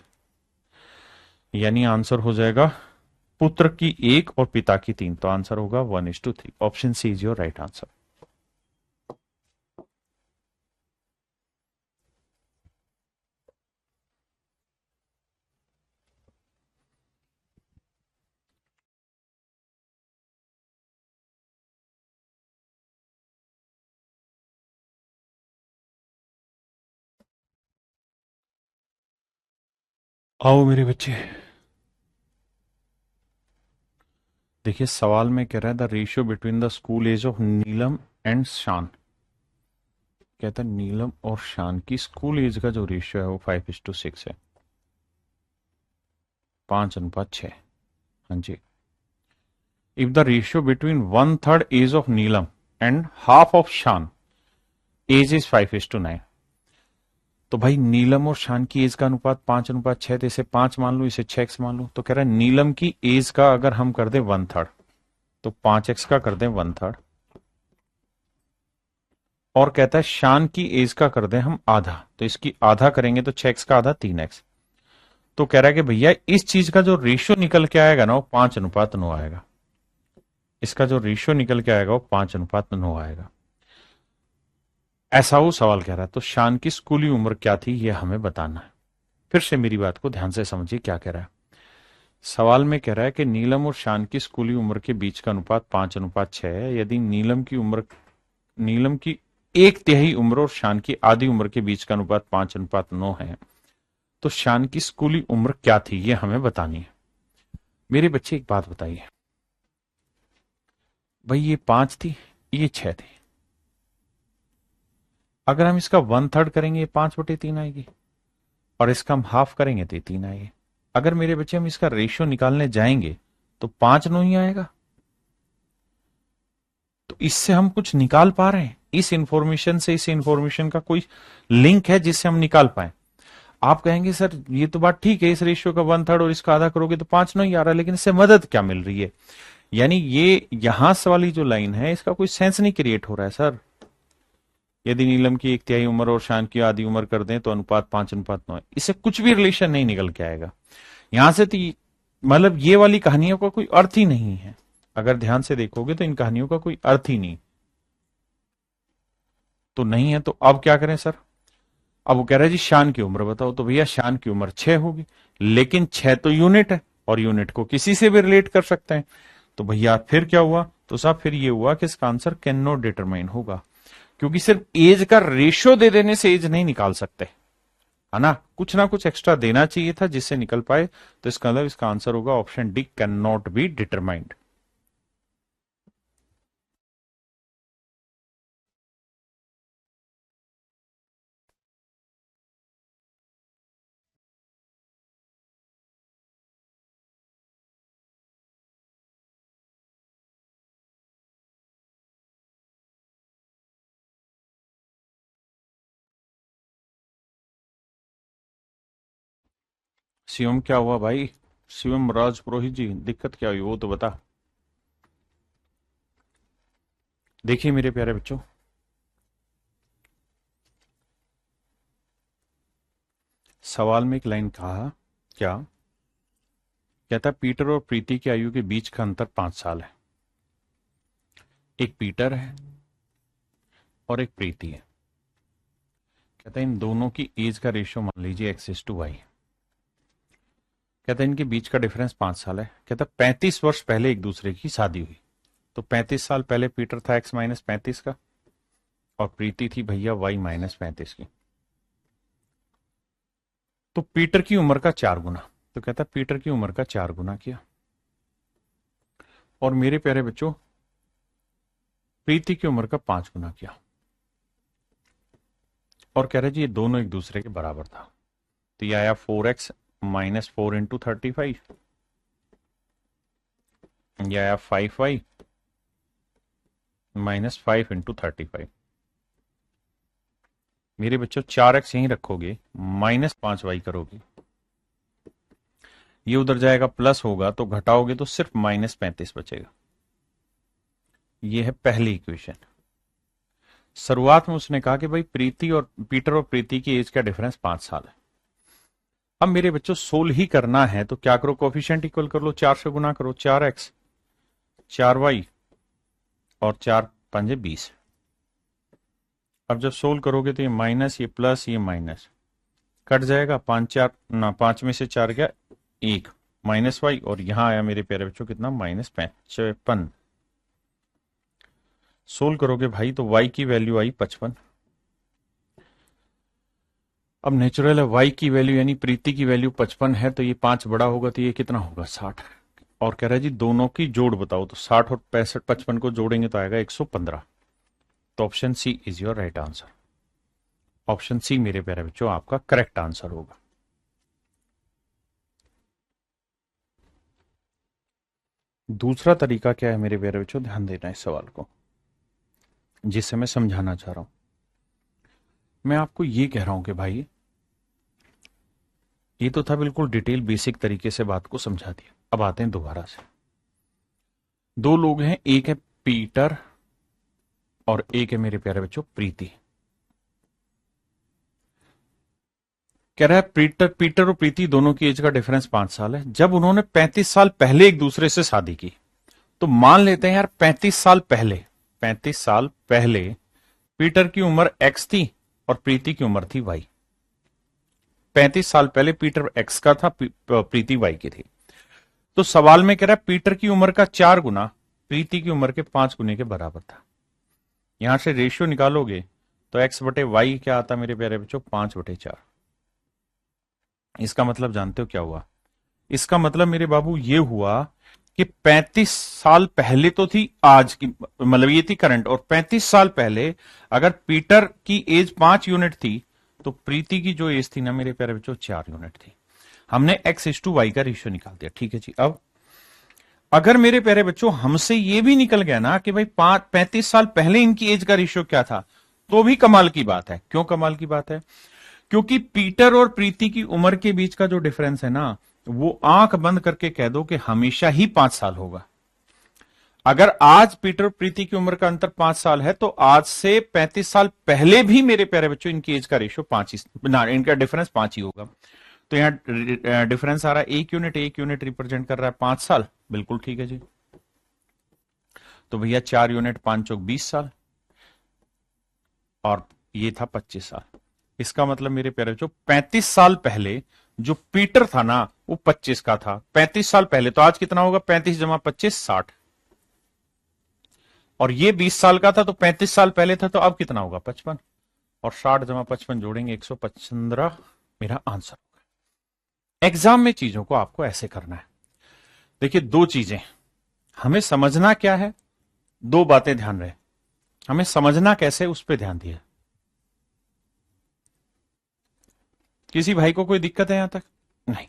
B: यानी आंसर हो जाएगा पुत्र की 1 और पिता की 3, तो आंसर होगा 1:3। Option C is your right answer.
A: आओ मेरे बच्चे।
B: देखिए सवाल में कह रहा है the ratio between the school age of Neelam and Shaan. कहता है नीलम और शान की स्कूल एज का जो रेशियो है वो 5:6 है, 5:6। हाँ जी। If the ratio between 1/3 age of Neelam and half of Shan age is 5:9। तो भाई नीलम और शान की एज का अनुपात 5:6, तो इसे 5 मान लो, इसे 6x मान लो। तो कह रहा है नीलम की एज का अगर हम कर दें 1/3, तो 5x का कर दें 1/3, और कहता है शान की एज का कर दें हम आधा, तो इसकी आधा करेंगे तो 6x का आधा 3x। तो कह रहा है कि भैया इस चीज का जो रेशियो निकल के आएगा ना वो 5:9 आएगा। इसका जो रेशियो निकल के आएगा वो 5:9 आएगा। ऐसा वो सवाल कह रहा है। तो शान की स्कूली उम्र क्या थी ये हमें बताना है। फिर से मेरी बात को ध्यान से समझिए क्या कह रहा है। सवाल में कह रहा है कि नीलम और शान की स्कूली उम्र के बीच का अनुपात 5:6 है। यदि नीलम की 1/3 उम्र और शान की आधी उम्र के बीच का अनुपात 5:9 है, तो शान की स्कूली उम्र क्या थी ये हमें बतानी है। मेरे बच्चे एक बात बताइए, भाई ये 5 थी, ये 6 थी। अगर हम इसका 1/3 करेंगे ये 5/3 आएगी, और इसका हम हाफ करेंगे तो ये 3 आएगी। अगर मेरे बच्चे हम इसका रेशियो निकालने जाएंगे तो 5 नहीं आएगा। तो इससे हम कुछ निकाल पा रहे हैं, इस इंफॉर्मेशन से इस इंफॉर्मेशन का कोई लिंक है जिससे हम निकाल पाए। आप कहेंगे सर ये तो बात ठीक है, इस रेशियो का 1/3 और इसका आधा करोगे तो 5 नहीं आ रहा, लेकिन इससे मदद क्या मिल रही है। यानी ये यहां से वाली जो लाइन है इसका कोई सेंस नहीं क्रिएट हो रहा है सर। यदि नीलम की 1/3 उम्र और शान की आधी उम्र कर दें तो अनुपात 5:9 है, इससे कुछ भी रिलेशन नहीं निकल के आएगा यहां से। तो मतलब ये वाली कहानियों का कोई अर्थ ही नहीं है। अगर ध्यान से देखोगे तो इन कहानियों का कोई अर्थ ही नहीं तो नहीं है। तो अब क्या करें सर। अब वो कह रहा है जी शान की उम्र बताओ। तो भैया शान की उम्र 6 होगी, लेकिन 6 तो यूनिट है, और यूनिट को किसी से भी रिलेट कर सकते हैं। तो भैया फिर क्या हुआ, तो साहब फिर ये हुआ कि इसका आंसर कैन नॉट डिटरमाइन होगा, क्योंकि सिर्फ एज का रेशियो दे देने से एज नहीं निकाल सकते, है ना कुछ एक्स्ट्रा देना चाहिए था जिससे निकल पाए। तो इसका मतलब इसका आंसर होगा option D, can not be determined. Shivam क्या हुआ भाई, शिवम राज पुरोहित जी दिक्कत क्या हुई वो तो बता। देखिए मेरे प्यारे बच्चों, सवाल में एक लाइन कहा क्या, कहता पीटर और प्रीति की आयु के बीच का अंतर 5 साल है। एक पीटर है और एक प्रीति है। कहता है इन दोनों की एज का रेशियो मान लीजिए x:y। कहता है इनके बीच का डिफरेंस 5 साल है। कहता 35 वर्ष पहले एक दूसरे की शादी हुई। तो 35 साल पहले पीटर था x-35 का, और प्रीति थी भैया y-35 की। तो पीटर की उम्र का 4 गुना। तो कहता पीटर की उम्र का 4 गुना किया, और मेरे प्यारे बच्चों प्रीति की उम्र का 5 गुना किया, और कह रहे जी ये दोनों एक दूसरे के बराबर था। तो ये आया 4x - 4 × 35, ये आया 5y - 5 × 35। मेरे बच्चों 4x यहीं रखोगे, -5y करोगे, ये उधर जाएगा प्लस होगा, तो घटाओगे तो सिर्फ -35 बचेगा। ये है पहली इक्वेशन। शुरुआत में उसने कहा कि भाई पीटर और प्रीति की एज का डिफरेंस 5 साल है। अब मेरे बच्चों सोल्व ही करना है तो क्या करो, कोफिशिएंट इक्वल कर लो, 4 से गुना करो, 4x 4y और 4 पंजे 20। अब जब सोल्व करोगे तो ये माइनस, ये प्लस, ये माइनस कट जाएगा, 5 में से 4 गया 1, -y, और यहां आया मेरे प्यारे बच्चों कितना, -55। सोल्व करोगे भाई तो y की वैल्यू आई 55। अब नेचुरल है, y की वैल्यू यानी प्रीति की वैल्यू 55 है, तो ये 5 बड़ा होगा तो ये कितना होगा, 60। और कह रहा है जी दोनों की जोड़ बताओ, तो 60 और 55 को जोड़ेंगे तो आएगा 115। तो option C is your right answer. Option C मेरे प्यारे बच्चों आपका करेक्ट आंसर होगा। दूसरा तरीका क्या है मेरे प्यारे बच्चों, ध्यान देना इस सवाल को, जिससे मैं समझाना चाह रहा हूं। मैं आपको ये कह रहा हूं कि भाई ये तो था बिल्कुल डिटेल बेसिक तरीके से बात को समझा दिया। अब आते हैं दोबारा से। दो लोग हैं, एक है पीटर और एक है मेरे प्यारे बच्चों प्रीति। कह रहा है पीटर और प्रीति दोनों की एज का डिफरेंस 5 साल है। जब उन्होंने 35 साल पहले एक दूसरे से शादी की, तो मान लेते हैं यार 35 साल पहले पीटर की उम्र x थी और प्रीति की उम्र थी y। 35 साल पहले पीटर x का था, प्रीति y की थी। तो सवाल में कह रहा है पीटर की उम्र का 4 गुना प्रीति की उम्र के 5 गुने के बराबर था। यहां से रेशियो निकालोगे तो x बटे वाई क्या आता मेरे प्यारे बच्चों, 5/4। इसका मतलब जानते हो क्या हुआ? इसका मतलब मेरे बाबू ये हुआ कि 35 साल पहले तो थी आज की, मतलब ये थी करंट, और 35 साल पहले अगर पीटर की एज 5 यूनिट थी तो प्रीति की जो एज थी ना मेरे प्यारे बच्चों 4 यूनिट थी। हमने x/y का रेशियो निकाल दिया, ठीक है जी। अब अगर मेरे प्यारे बच्चों हमसे ये भी निकल गया ना कि भाई 35 साल पहले इनकी एज का रेशियो क्या था, तो भी कमाल की बात है। क्यों कमाल की बात है? क्योंकि पीटर और प्रीति की उम्र के बीच का जो डिफरेंस है ना, वो आंख बंद करके कह दो कि हमेशा ही 5 साल होगा। अगर आज पीटर और प्रीति की उम्र का अंतर 5 साल है, तो आज से 35 साल पहले भी मेरे प्यारे बच्चों इनकी एज का रेशियो 5 ही, इनका डिफरेंस 5 ही होगा। तो यहां डिफरेंस आ रहा है 1 यूनिट रिप्रेजेंट कर रहा है 5 साल, बिल्कुल ठीक है जी। तो भैया 4 यूनिट 5 चौक 20 साल, और ये था 25 साल। इसका मतलब मेरे प्यारे बच्चों 35 साल पहले जो पीटर था ना वो 25 का था, 35 साल पहले। तो आज कितना होगा, 35 जमा 25 60, और ये 20 साल का था तो 35 साल पहले था, तो अब कितना होगा 55, और 60 जमा 55 जोड़ेंगे 115 मेरा आंसर होगा। एग्जाम में चीजों को आपको ऐसे करना है। देखिए दो चीजें हमें समझना क्या है, दो बातें ध्यान रहे, हमें समझना कैसे उस पर ध्यान दिया। किसी भाई को कोई दिक्कत है यहां तक? नहीं।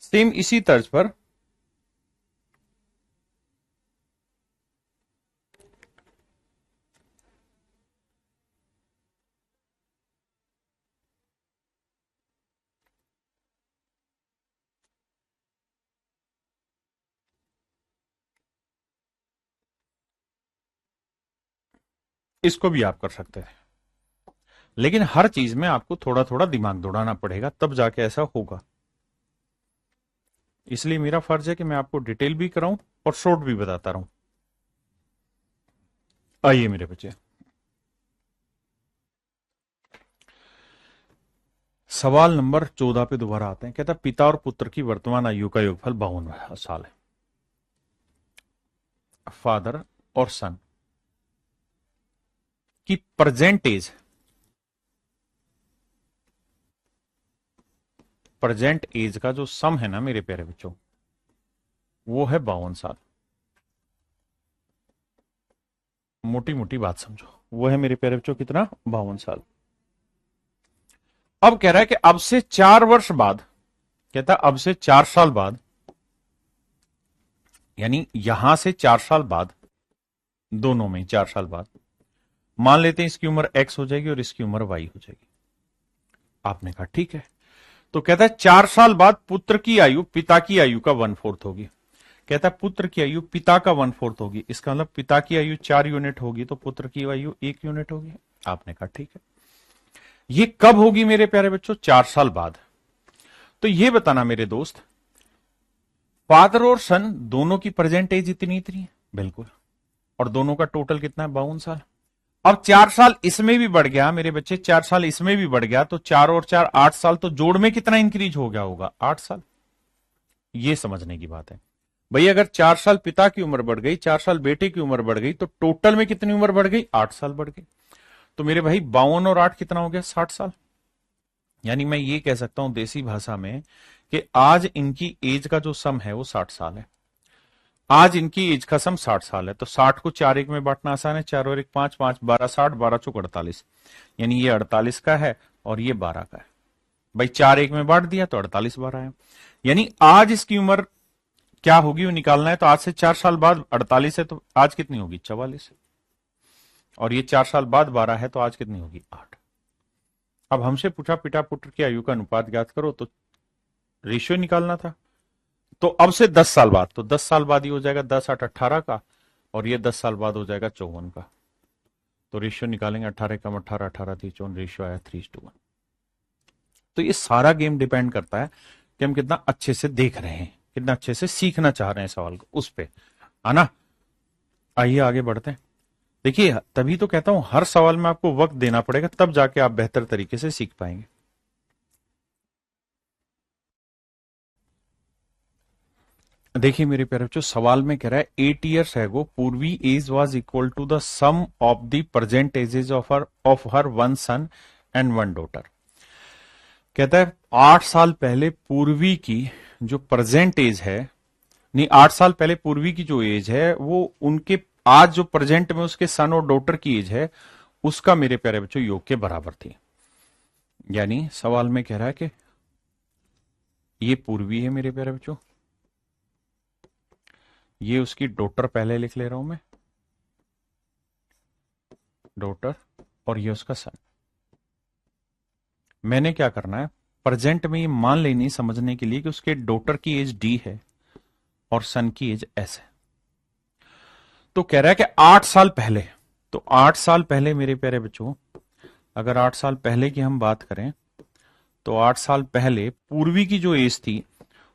B: सेम इसी तर्ज पर इसको भी आप कर सकते हैं, लेकिन हर चीज में आपको थोड़ा थोड़ा दिमाग दौड़ाना पड़ेगा, तब जाके ऐसा होगा। इसलिए मेरा फर्ज है कि मैं आपको डिटेल भी कराऊं और शॉर्ट भी बताता रहूं। आइए मेरे बच्चे, सवाल नंबर 14 पे दोबारा आते हैं। कहता पिता और पुत्र की वर्तमान आयु का योगफल 52 साल है। फादर और सन की प्रेजेंट एज का जो सम है ना मेरे प्यारे बच्चों, वो है 52 साल। मोटी मोटी बात समझो, वो है मेरे प्यारे बच्चों कितना, 52 साल। अब कह रहा है कि अब से 4 वर्ष बाद, कहता अब से 4 साल बाद, यानी यहां से 4 साल बाद, दोनों में 4 साल बाद मान लेते हैं इसकी उम्र x हो जाएगी और इसकी उम्र y हो जाएगी। आपने कहा ठीक है। तो कहता है 4 साल बाद पुत्र की आयु पिता की आयु का 1/4 होगी। कहता है पुत्र की आयु पिता का 1/4 होगी, इसका मतलब पिता की आयु 4 यूनिट होगी तो पुत्र की आयु 1 यूनिट होगी। आपने कहा ठीक है। ये कब होगी मेरे प्यारे बच्चों? 4 साल बाद। तो ये बताना मेरे दोस्त, फादर और सन दोनों की प्रेजेंट एज इतनी इतनी है, बिल्कुल, और दोनों का टोटल कितना है? 52 साल। अब 4 साल इसमें भी बढ़ गया मेरे बच्चे, 4 साल इसमें भी बढ़ गया, तो 4 और 4 8 साल, तो जोड़ में कितना इंक्रीज हो गया होगा? 8 साल। ये समझने की बात है भाई। अगर 4 साल पिता की उम्र बढ़ गई, 4 साल बेटे की उम्र बढ़ गई, तो टोटल में कितनी उम्र बढ़ गई? 8 साल बढ़ गई। तो मेरे भाई 52 और 8 कितना हो गया? 60 साल। यानी मैं ये कह सकता हूं देसी भाषा में कि आज इनकी एज का जो सम है वो 60 साल है। आज इनकी एज का सम 60 साल है। तो 60 को 4 1 में बांटना आसान है, 4 और 1 5 5 12 60, 12 चौक 48, यानी ये 48 का है और ये 12 का है। भाई 4 1 में बांट दिया तो 48 12 है। यानी आज इसकी उम्र क्या होगी वो निकालना है, तो आज से 4 साल बाद 48 है तो आज कितनी होगी? 44 है। और ये 4 साल बाद 12 है तो आज कितनी होगी? 8। अब हमसे पूछा पिता पुत्र की आयु का अनुपात ज्ञात करो, तो रेशियो निकालना था। तो अब से 10 साल बाद, तो 10 साल बाद ये हो जाएगा 10 8 18 का, और ये 10 साल बाद हो जाएगा 54 का। तो रेशियो निकालेंगे, 18 कम 18 18 थी 54, रेशियो आया 3:1। तो ये सारा गेम डिपेंड करता है कि हम कितना अच्छे से देख रहे हैं, कितना अच्छे से सीखना चाह रहे हैं सवाल को, उस पे आना। आइए आगे बढ़ते हैं। देखिए तभी तो कहता हूं हर सवाल में आपको वक्त देना पड़ेगा, तब जाके आप बेहतर तरीके से सीख पाएंगे। देखिए मेरे प्यारे बच्चों, सवाल में कह रहा है 8 years ago Purvi age was equal to the sum of the present ages of her 1 son and 1 daughter। कहता है 8 साल पहले पूर्वी की जो प्रेजेंट एज है, नहीं 8 साल पहले पूर्वी की जो एज है वो उनके आज जो प्रेजेंट में उसके सन और डॉटर की एज है उसका मेरे प्यारे बच्चों योग के बराबर थी। यानी सवाल में कह रहा है कि ये पूर्वी है मेरे प्यारे बच्चों, ये उसकी डॉटर पहले लिख ले रहा हूं मैं, डॉटर, और ये उसका सन। मैंने क्या करना है, प्रेजेंट में ये मान लेनी समझने के लिए कि उसके डॉटर की एज डी है और सन की एज एस है। तो कह रहा है कि 8 साल पहले, तो 8 साल पहले मेरे प्यारे बच्चों, अगर 8 साल पहले की हम बात करें तो 8 साल पहले पूर्वी की जो एज थी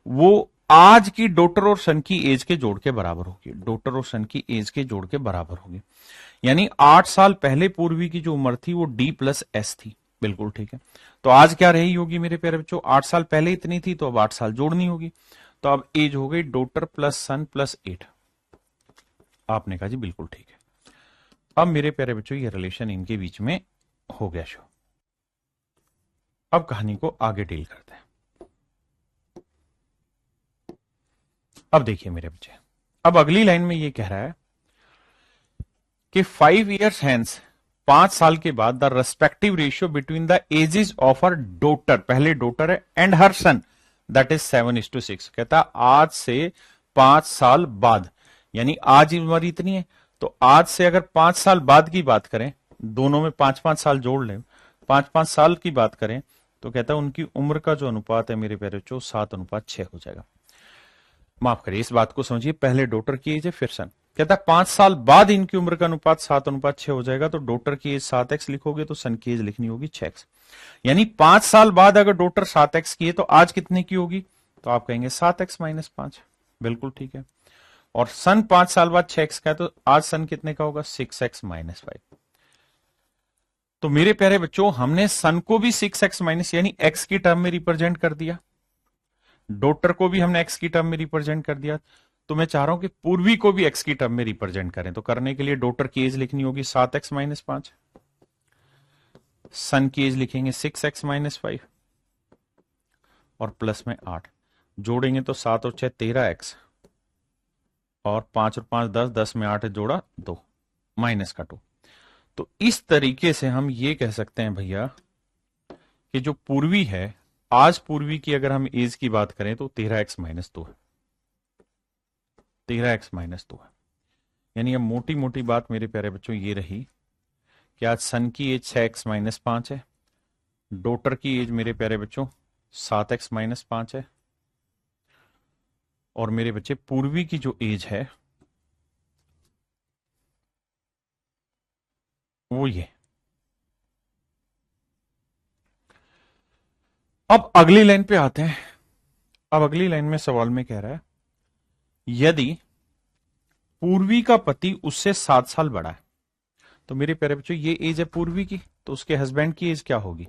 B: वो आज की डॉटर और सन की एज के जोड़ के बराबर होगी, डॉटर और सन की एज के जोड़ के बराबर होगी। यानी 8 साल पहले पूर्वी की जो उम्र थी वो डी प्लस एस थी, बिल्कुल ठीक है। तो आज क्या रही होगी मेरे प्यारे बच्चों? 8 साल पहले इतनी थी तो अब 8 साल जोड़नी होगी, तो अब एज हो गई डॉटर प्लस सन प्लस 8। आपने कहा जी बिल्कुल ठीक है। अब मेरे प्यारे बच्चों ये रिलेशन इनके बीच में हो गया शो। अब कहानी को आगे डील करते हैं। अब देखिए मेरे बच्चे, अब अगली लाइन में ये कह रहा है कि 5 years hence, 5 साल के बाद, the respective ratio between the ages of her daughter, पहले डॉटर है, and her son, that is 7:6। कहता आज से 5 साल बाद, यानी आज उम्र इतनी है, तो आज से अगर 5 साल बाद की बात करें, दोनों में 5-5 साल जोड़ लें, 5-5 साल की बात करें, तो कहता है उनकी उम्र का जो अनुपात है मेरे प्यारे बच्चों 7:6 हो जाएगा। माफ करिए, इस बात को समझिए, पहले डॉटर की एज है फिर सन। कहता है 5 साल बाद इनकी उम्र का अनुपात 7:6 हो जाएगा, तो डॉटर की एज 7x लिखोगे तो सन की एज लिखनी होगी 6x। यानी 5 साल बाद अगर डॉटर 7x की है तो आज कितने की होगी? तो आप कहेंगे 7x - 5, बिल्कुल ठीक है। और सन 5 साल बाद 6x का है तो आज सन कितने का होगा? 6x - 5। तो मेरे प्यारे बच्चों हमने सन को भी 6x माइनस यानी x की टर्म में रिप्रेजेंट कर दिया, डॉटर को भी हमने x की टर्म में रिप्रेजेंट कर दिया। तो मैं चाह रहा हूं कि पूर्वी को भी x की टर्म में रिप्रेजेंट करें, तो करने के लिए डॉटर की एज लिखनी होगी 7x - 5, सन की एज लिखेंगे 6x - 5, और प्लस में 8 जोड़ेंगे तो 7 और 6 13x, और 5 और 5 10, 10 में 8 जोड़ा 2, माइनस का 2। तो इस तरीके से हम ये कह सकते हैं भैया कि जो पूर्वी है, आज पूर्वी की अगर हम एज की बात करें तो 13x - 2 है, 13x - 2 है। यानी अब मोटी मोटी बात मेरे प्यारे बच्चों ये रही कि आज सन की एज 6x-5 है, डॉटर की एज मेरे प्यारे बच्चों 7x-5 है, और मेरे बच्चे पूर्वी की जो एज है वो ये। अब अगली लाइन पे आते हैं। अब अगली लाइन में सवाल में कह रहा है यदि पूर्वी का पति उससे 7 साल बड़ा है, तो मेरे प्यारे बच्चों ये एज है पूर्वी की, तो उसके हस्बैंड की एज क्या होगी?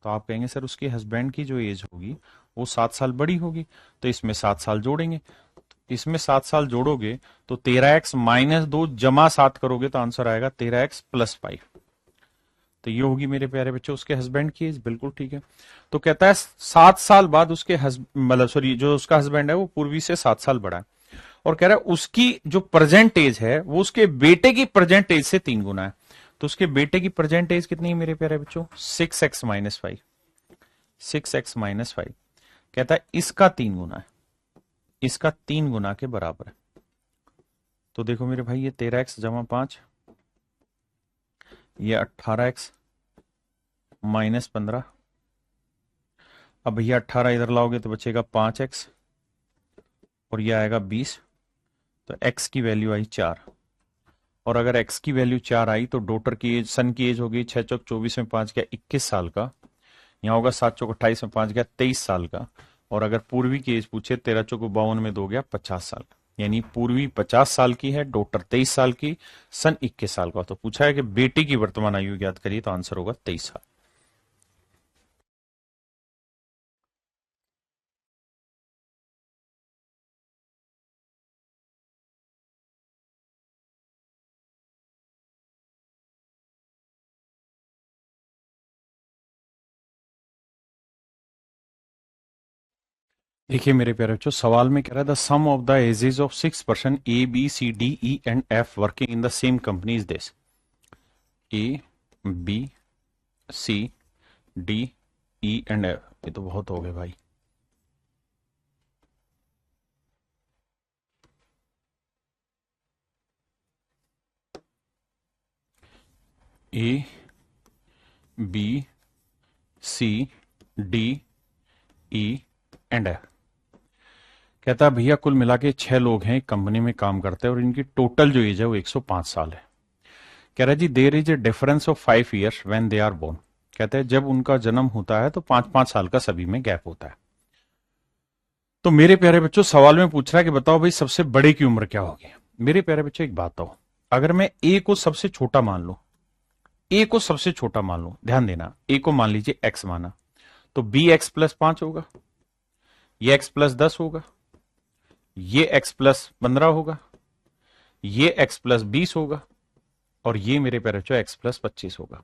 B: तो आप कहेंगे सर उसके हस्बैंड की जो एज होगी वो 7 साल बड़ी होगी, तो इसमें 7 साल जोड़ेंगे। इसमें 7 साल जोड़ोगे तो 13x-2 जमा 7 करोगे तो आंसर आएगा 13x+5। तो ये होगी मेरे प्यारे बच्चों उसके हस्बैंड की एज। बिल्कुल ठीक है। तो कहता है 7 साल बाद उसके मतलब सॉरी जो उसका हस्बैंड है वो पूर्वी से 7 साल बड़ा है, और कह रहा है उसकी जो प्रेजेंट एज है वो उसके बेटे की प्रेजेंट एज से 3 गुना है। तो उसके बेटे की प्रेजेंट एज कितनी है मेरे प्यारे बच्चों? 6x-5। 6x-5 कहता है इसका 3 गुना है, इसका 3 गुना के बराबर है। तो देखो मेरे भाई ये 13x-5, ये 18x-15। अब भैया 18 इधर लाओगे तो बचेगा 5x, और ये आएगा 20। तो x की वैल्यू आई 4, और अगर x की वैल्यू 4 आई तो डॉटर की एज, सन की एज होगी 6 चौक 24 में 5 गया 21 साल का, यहाँ होगा 7 चौक 28 में 5 गया 23 साल का, और अगर पूर्वी की एज पूछे 13 चौक 52 में 2 गया 50 साल का। यानी पूर्वी 50 साल की है, डॉटर 23 साल की, सन 21 साल का। तो पूछा है कि बेटे की वर्तमान आयु ज्ञात करिए, तो आंसर होगा 23 साल। देखिए मेरे प्यारे बच्चों सवाल में कह रहा है the sum of the ages of 6 person A B C D E and F working in the same company is this. A B C D E and F, ये तो बहुत हो गए भाई। A B C D E and F कहता है भैया कुल मिला के 6 लोग हैं, एक कंपनी में काम करते हैं, और इनकी टोटल जो एज है वो 105 साल है। कह रहा है जी there is a difference of 5 years when they are born. कहते हैं जब उनका जन्म होता है तो 5-5 साल का सभी में गैप होता है। तो मेरे प्यारे बच्चों सवाल में पूछ रहा है कि बताओ भाई सबसे बड़े की उम्र क्या होगी। मेरे प्यारे बच्चों एक बात हो, अगर मैं ए को सबसे छोटा मान लू, ए को सबसे छोटा मान लू, ध्यान देना ए को मान लीजिए एक्स माना, तो बी x+5 होगा, ये x+10 होगा, ये x+15 होगा, ये x+20 होगा, और ये मेरे प्यारे बच्चों x+25 होगा,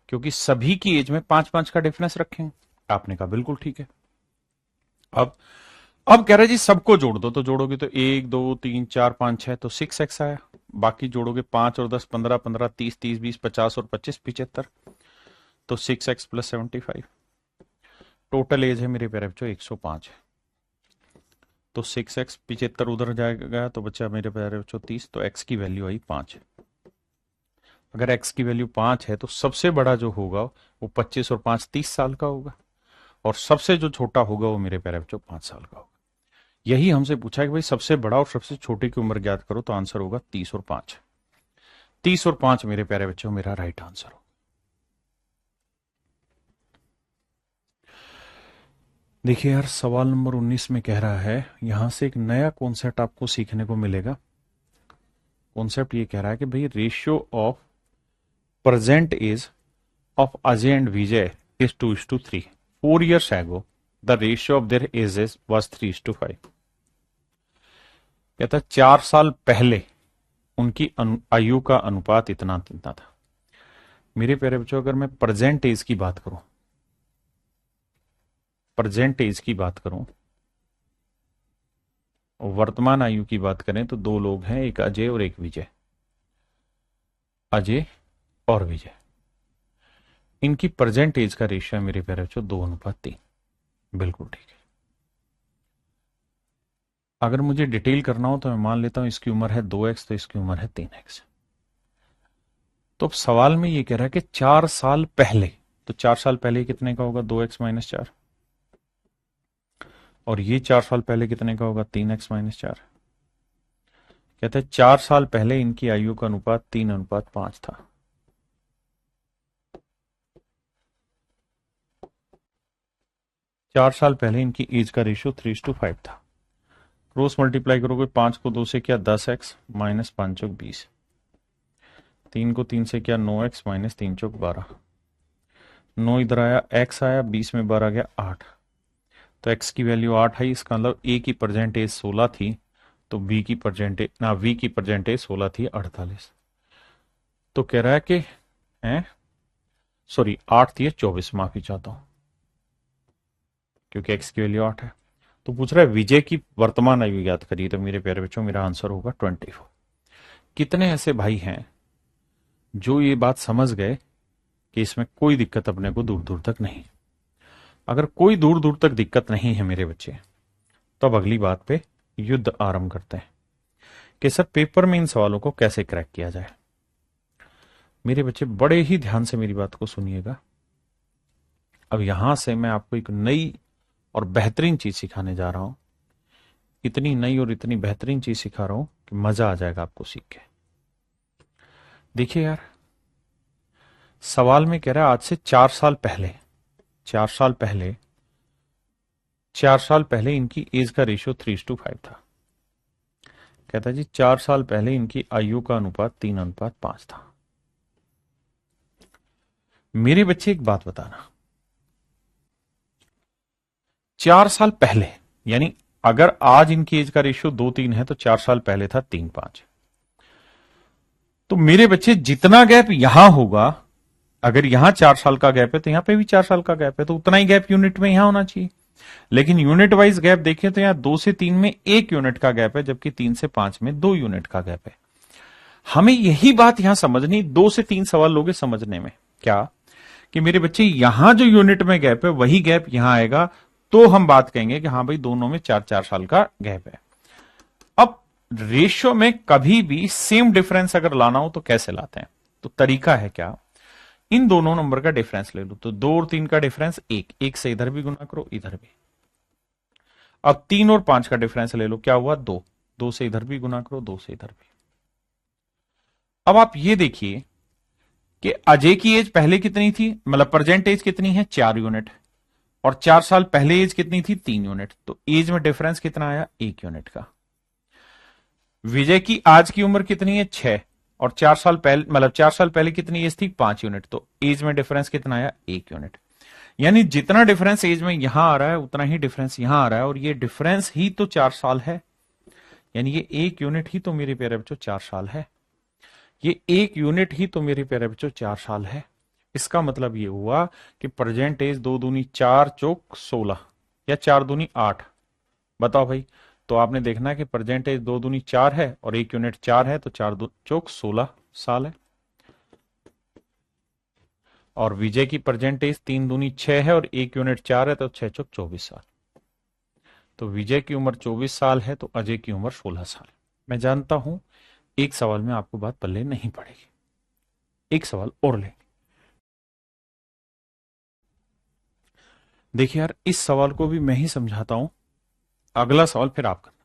B: क्योंकि सभी की एज में 5-5 का डिफरेंस रखेंगे। आपने कहा बिल्कुल ठीक है। अब कह रहे जी सबको जोड़ दो, तो जोड़ोगे तो 1 2 3 4 5 6, तो 6x आया। बाकी जोड़ोगे 5 और 10 15, 15 30, 30 20 50 और 25 75, तो 6x+75। टोटल एज है मेरे प्यारे बच्चों 105 है। तो 6x 75 उधर जाएगा तो बचा मेरे प्यारे बच्चों 30, तो x की वैल्यू आई 5। अगर x की वैल्यू 5 है तो सबसे बड़ा जो होगा वो 25 और 5 30 साल का होगा, और सबसे जो छोटा होगा वो मेरे प्यारे बच्चों 5 साल का होगा। यही हमसे पूछा है कि भाई सबसे बड़ा और सबसे छोटे की उम्र ज्ञात करो, तो आंसर होगा 30 और 5। 30 और 5 मेरे प्यारे बच्चों मेरा राइट आंसर होगा। देखिए यार सवाल नंबर 19 में कह रहा है यहां से एक नया कॉन्सेप्ट आपको सीखने को मिलेगा। कॉन्सेप्ट ये कह रहा है कि भाई ratio of present age of Ajay and Vijay is 2:3। 4 years ago the ratio of their ages was 3:5। कहता 4 साल पहले उनकी आयु का अनुपात इतना इतना था। मेरे प्यारे बच्चों अगर मैं प्रेजेंट एज की बात करूं, प्रेजेंट एज की बात करूं, वर्तमान आयु की बात करें तो 2 लोग हैं, एक अजय और एक विजय। अजय और विजय, इनकी प्रेजेंट एज का रेशियो है मेरे प्यारे बच्चों 2:3। बिल्कुल ठीक है। अगर मुझे डिटेल करना हो तो मैं मान लेता हूं इसकी उम्र है 2x तो इसकी उम्र है 3x। तो अब सवाल में ये कह रहा है कि 4 साल पहले, तो 4 साल पहले कितने का होगा 2x-4, और ये 4 साल पहले कितने का होगा 3x-4। कहते हैं 4 साल पहले इनकी आयु का अनुपात 3:5 था। चार साल पहले इनकी एज का रेशियो 3:5 था। क्रॉस मल्टीप्लाई करोगे, 5 को 2 से क्या 10x माइनस 5 चौक 20, 3 को 3 से क्या 9x माइनस 3 चौक 12, 9 इधर आया, x आया, 20 में 12 आ गया 8, तो x की वैल्यू 8 है। इसका मतलब a की परसेंटेज 16 थी, तो v की परसेंटेज 16 थी 48। तो कह रहा है कि सॉरी 8 थी 24, माफी चाहता हूं, क्योंकि x की वैल्यू 8 है। तो पूछ रहा है विजय की वर्तमान आयु ज्ञात करिए। तो मेरे प्यारे बच्चों मेरा आंसर होगा 24। कितने ऐसे भाई हैं जो ये बात समझ गए कि इसमें कोई दिक्कत अपने को दूर दूर तक नहीं। अगर कोई दूर दूर तक दिक्कत नहीं है मेरे बच्चे, तो अब अगली बात पे युद्ध आरंभ करते हैं कि सर पेपर में इन सवालों को कैसे क्रैक किया जाए। मेरे बच्चे बड़े ही ध्यान से मेरी बात को सुनिएगा। अब यहां से मैं आपको एक नई और बेहतरीन चीज सिखाने जा रहा हूं। इतनी नई और इतनी बेहतरीन चीज सिखा रहा हूं कि मजा आ जाएगा आपको सीख के। देखिए यार, सवाल में कह रहा है आज से 4 साल पहले, 4 साल पहले इनकी एज का रेशियो 3:5 था। कहता है जी 4 साल पहले इनकी आयु का अनुपात 3:5 था। मेरे बच्चे एक बात बताना, 4 साल पहले यानी अगर आज इनकी एज का रेशियो 2-3 है तो 4 साल पहले था 3-5। तो मेरे बच्चे जितना गैप यहां होगा, अगर यहां 4 साल का गैप है तो यहां पे भी 4 साल का गैप है, तो उतना ही गैप यूनिट में यहां होना चाहिए। लेकिन यूनिट वाइज गैप देखें तो यहां 2 से 3 में 1 यूनिट का गैप है, जबकि 3 से 5 में 2 यूनिट का गैप है। हमें यही बात यहां समझनी, 2 से 3 सवाल लोगे समझने में। क्या कि मेरे बच्चे यहां जो यूनिट में गैप है वही गैप यहां आएगा, तो हम बात कहेंगे कि हाँ भाई दोनों में 4-4 साल का गैप है। अब रेशियो में कभी भी सेम डिफरेंस अगर लाना हो तो कैसे लाते हैं? तो तरीका है क्या, इन दोनों नंबर का डिफरेंस ले लो। तो 2 और 3 का डिफरेंस 1 से इधर भी गुना करो इधर भी। अब 3 और 5 का डिफरेंस ले लो, क्या हुआ 2 से इधर भी गुना करो 2 से इधर भी। अब आप ये देखिए कि अजय की एज पहले कितनी थी, मतलब प्रेजेंट एज कितनी है 4 यूनिट, और 4 साल पहले एज कितनी थी 3 यूनिट, तो एज में डिफरेंस कितना आया 1 यूनिट का। विजय की आज की उम्र कितनी है 6, और 4 साल पहले मतलब 4 साल पहले कितनी एज थी 5 यूनिट, तो एज में डिफरेंस कितना आया 1 यूनिट। यानी जितना डिफरेंस एज में यहां आ रहा है उतना ही डिफरेंस यहां आ रहा है, और ये डिफरेंस ही तो 4 साल है। यानी ये 1 यूनिट ही तो मेरे प्यारे बच्चों 4 साल है। ये 1 यूनिट ही तो मेरे प्यारे बच्चों 4 साल है। इसका मतलब ये हुआ कि प्रेजेंट एज 2 दूनी 4 चौक 16 या 4 दूनी 8। बताओ भाई, तो आपने देखना है कि प्रेजेंट एज 2 दूनी 4 है और 1 यूनिट 4 है, तो 4 चौक 16 साल है। और विजय की प्रेजेंट एज 3 दूनी 6 है और 1 यूनिट 4 है, तो 6 चौक 24 साल। तो विजय की उम्र 24 साल है, तो अजय की उम्र 16 साल। मैं जानता हूं एक सवाल में आपको बात पल्ले नहीं पड़ेगी, एक सवाल और ले। देखिए यार, इस सवाल को भी मैं ही समझाता हूं, अगला सवाल फिर आप करना।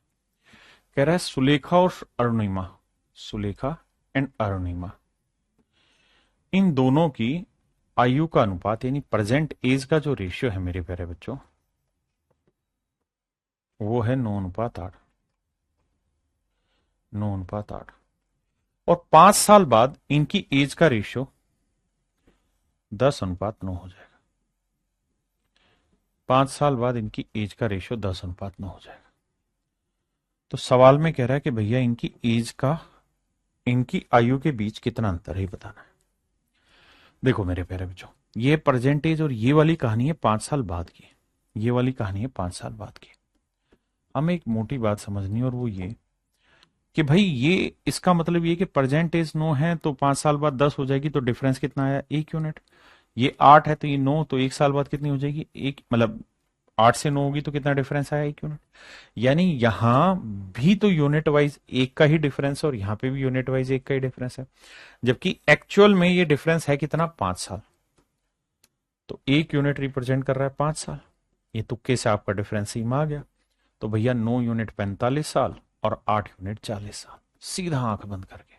B: कह रहा है सुलेखा और अरुणिमा, सुलेखा एंड अरुणिमा, इन दोनों की आयु का अनुपात यानी प्रेजेंट एज का जो रेशियो है मेरे प्यारे बच्चों, वो है 9:8। 9:8। और 5 साल बाद इनकी एज का रेशियो 10:9 हो जाएगा। 5 साल बाद इनकी एज का रेशियो 10:9 हो जाएगा। तो सवाल में कह रहा है कि भैया इनकी एज का, इनकी आयु के बीच कितना अंतर है बताना है। देखो मेरे प्यारे बच्चों, ये प्रेजेंट एज और ये वाली कहानी है 5 साल बाद की, ये वाली कहानी है 5 साल बाद की। हमें एक मोटी बात समझनी है, और वो ये कि भाई ये इसका मतलब ये कि प्रेजेंट एज 9 है तो 5 साल बाद 10 हो जाएगी, तो डिफरेंस कितना आया 1 यूनिट। ये 8 है तो ये 9, तो 1 साल बाद कितनी हो जाएगी 1, मतलब 8 से 9 होगी तो कितना डिफरेंस आया, 1 यूनिट। यानी यहां भी तो यूनिट वाइज एक का ही डिफरेंस है और यहां पे भी यूनिट वाइज एक का ही डिफरेंस है, जबकि एक्चुअल में ये डिफरेंस है कितना, 5 साल। तो 1 यूनिट रिप्रेजेंट कर रहा है 5 साल। ये तुक्के से आपका डिफरेंस सेम आ गया। तो भैया 9 यूनिट 45 साल और 8 यूनिट 40 साल, सीधा आंख बंद करके।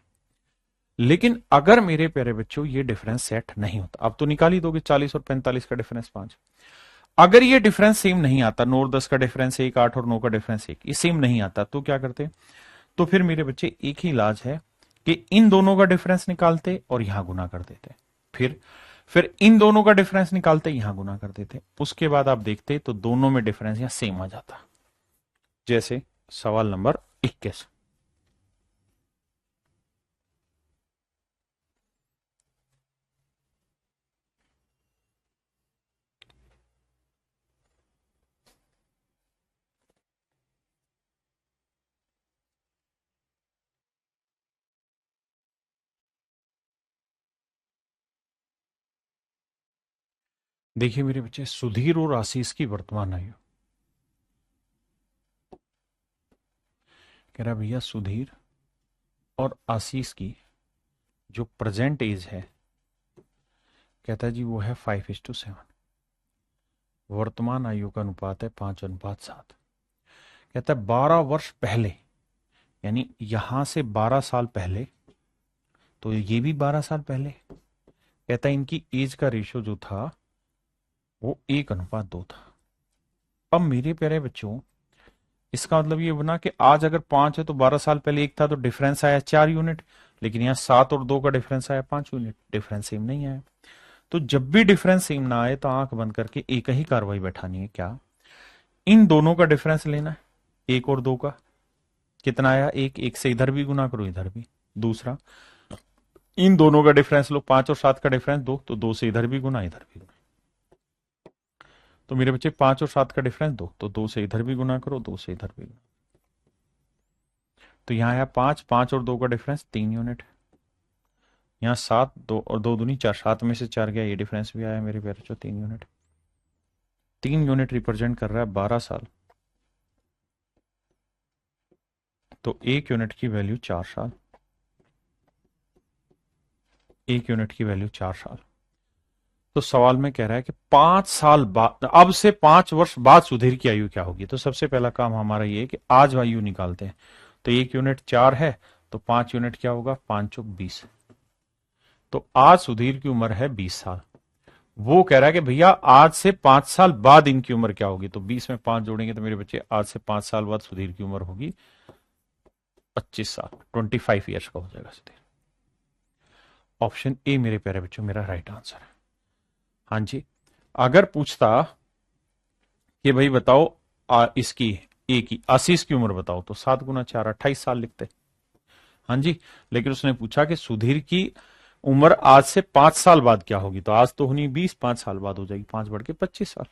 B: लेकिन अगर मेरे प्यारे बच्चों ये डिफरेंस सेट नहीं होता, अब तो निकाल ही दोगे 40 और 45 का डिफरेंस 5। अगर ये डिफरेंस सेम नहीं आता, 9 और 10 का डिफरेंस 1, 8 और 9 का डिफरेंस 1, ये सेम नहीं आता, तो क्या करते, तो फिर मेरे बच्चे एक ही इलाज है कि इन दोनों का डिफरेंस निकालते और यहां गुना कर देते। फिर इन दोनों का डिफरेंस निकालते, यहां गुना कर देते। उसके बाद आप देखते तो दोनों में डिफरेंस यहां सेम आ जाता। जैसे सवाल नंबर 21। देखिए मेरे बच्चे, सुधीर और आशीष की वर्तमान आयु, कह रहा भैया सुधीर और आशीष की जो प्रेजेंट एज है, कहता है जी वो है 5:7। वर्तमान आयु का अनुपात है 5:7। कहता है 12 वर्ष पहले, यानी यहां से 12 साल पहले, तो ये भी 12 साल पहले। कहता है इनकी एज का रेशियो जो था वो 1:2 था। अब मेरे प्यारे बच्चों, इसका मतलब ये बना कि आज अगर 5 है तो 12 साल पहले 1 था, तो डिफरेंस आया 4 यूनिट। लेकिन यहाँ 7 और 2 का डिफरेंस आया 5 यूनिट, डिफरेंस सेम नहीं आया। तो जब भी डिफरेंस सेम ना आए तो आंख बंद करके एक ही कार्रवाई बैठानी है, क्या, इन दोनों का डिफरेंस लेना है, 1 और 2 का। कितना आया, 1, 1 से इधर भी गुना करो इधर भी। दूसरा, इन दोनों का डिफरेंस लो, 5 और 7 का डिफरेंस 2, तो 2 से इधर भी गुना इधर भी गुना। तो मेरे बच्चे 5 और 7 का डिफरेंस 2, तो 2 से इधर भी गुना करो, 2 से इधर भी गुना। तो यहां आया 5, 5 और 2 का डिफरेंस 3 यूनिट। यहाँ 7, 2 और 2 दूनी 4, 7 में से 4 गया, ये डिफरेंस भी आया मेरे प्यारे बच्चों 3 यूनिट। 3 यूनिट रिप्रेजेंट कर रहा है 12 साल। तो 1 यूनिट की वैल्यू 4 साल, 1 यूनिट की वैल्यू 4 साल। तो सवाल में कह रहा है कि 5 साल बाद, अब से 5 वर्ष बाद सुधीर की आयु क्या होगी। तो सबसे पहला काम हमारा ये है कि आज आयु निकालते हैं। तो 1 यूनिट 4 है, तो 5 यूनिट क्या होगा, 5 चौक 20। तो आज सुधीर की उम्र है 20 साल। वो कह रहा है कि भैया आज से 5 साल बाद इनकी उम्र क्या होगी। तो 20 में 5 जोड़ेंगे तो मेरे बच्चे आज से 5 साल बाद सुधीर की उम्र होगी 25 साल, 25 ईयर्स का हो जाएगा सुधीर। ऑप्शन ए मेरे प्यारे बच्चों मेरा राइट आंसर है। हाँ जी, अगर पूछता कि भाई बताओ इसकी ए की, आशीष की उम्र बताओ, तो 7 गुना 4 28 साल लिखते। हाँ जी, लेकिन उसने पूछा कि सुधीर की उम्र आज से 5 साल बाद क्या होगी। तो आज तो होनी 20, 5 साल बाद हो जाएगी 5 बढ़ के 25 साल।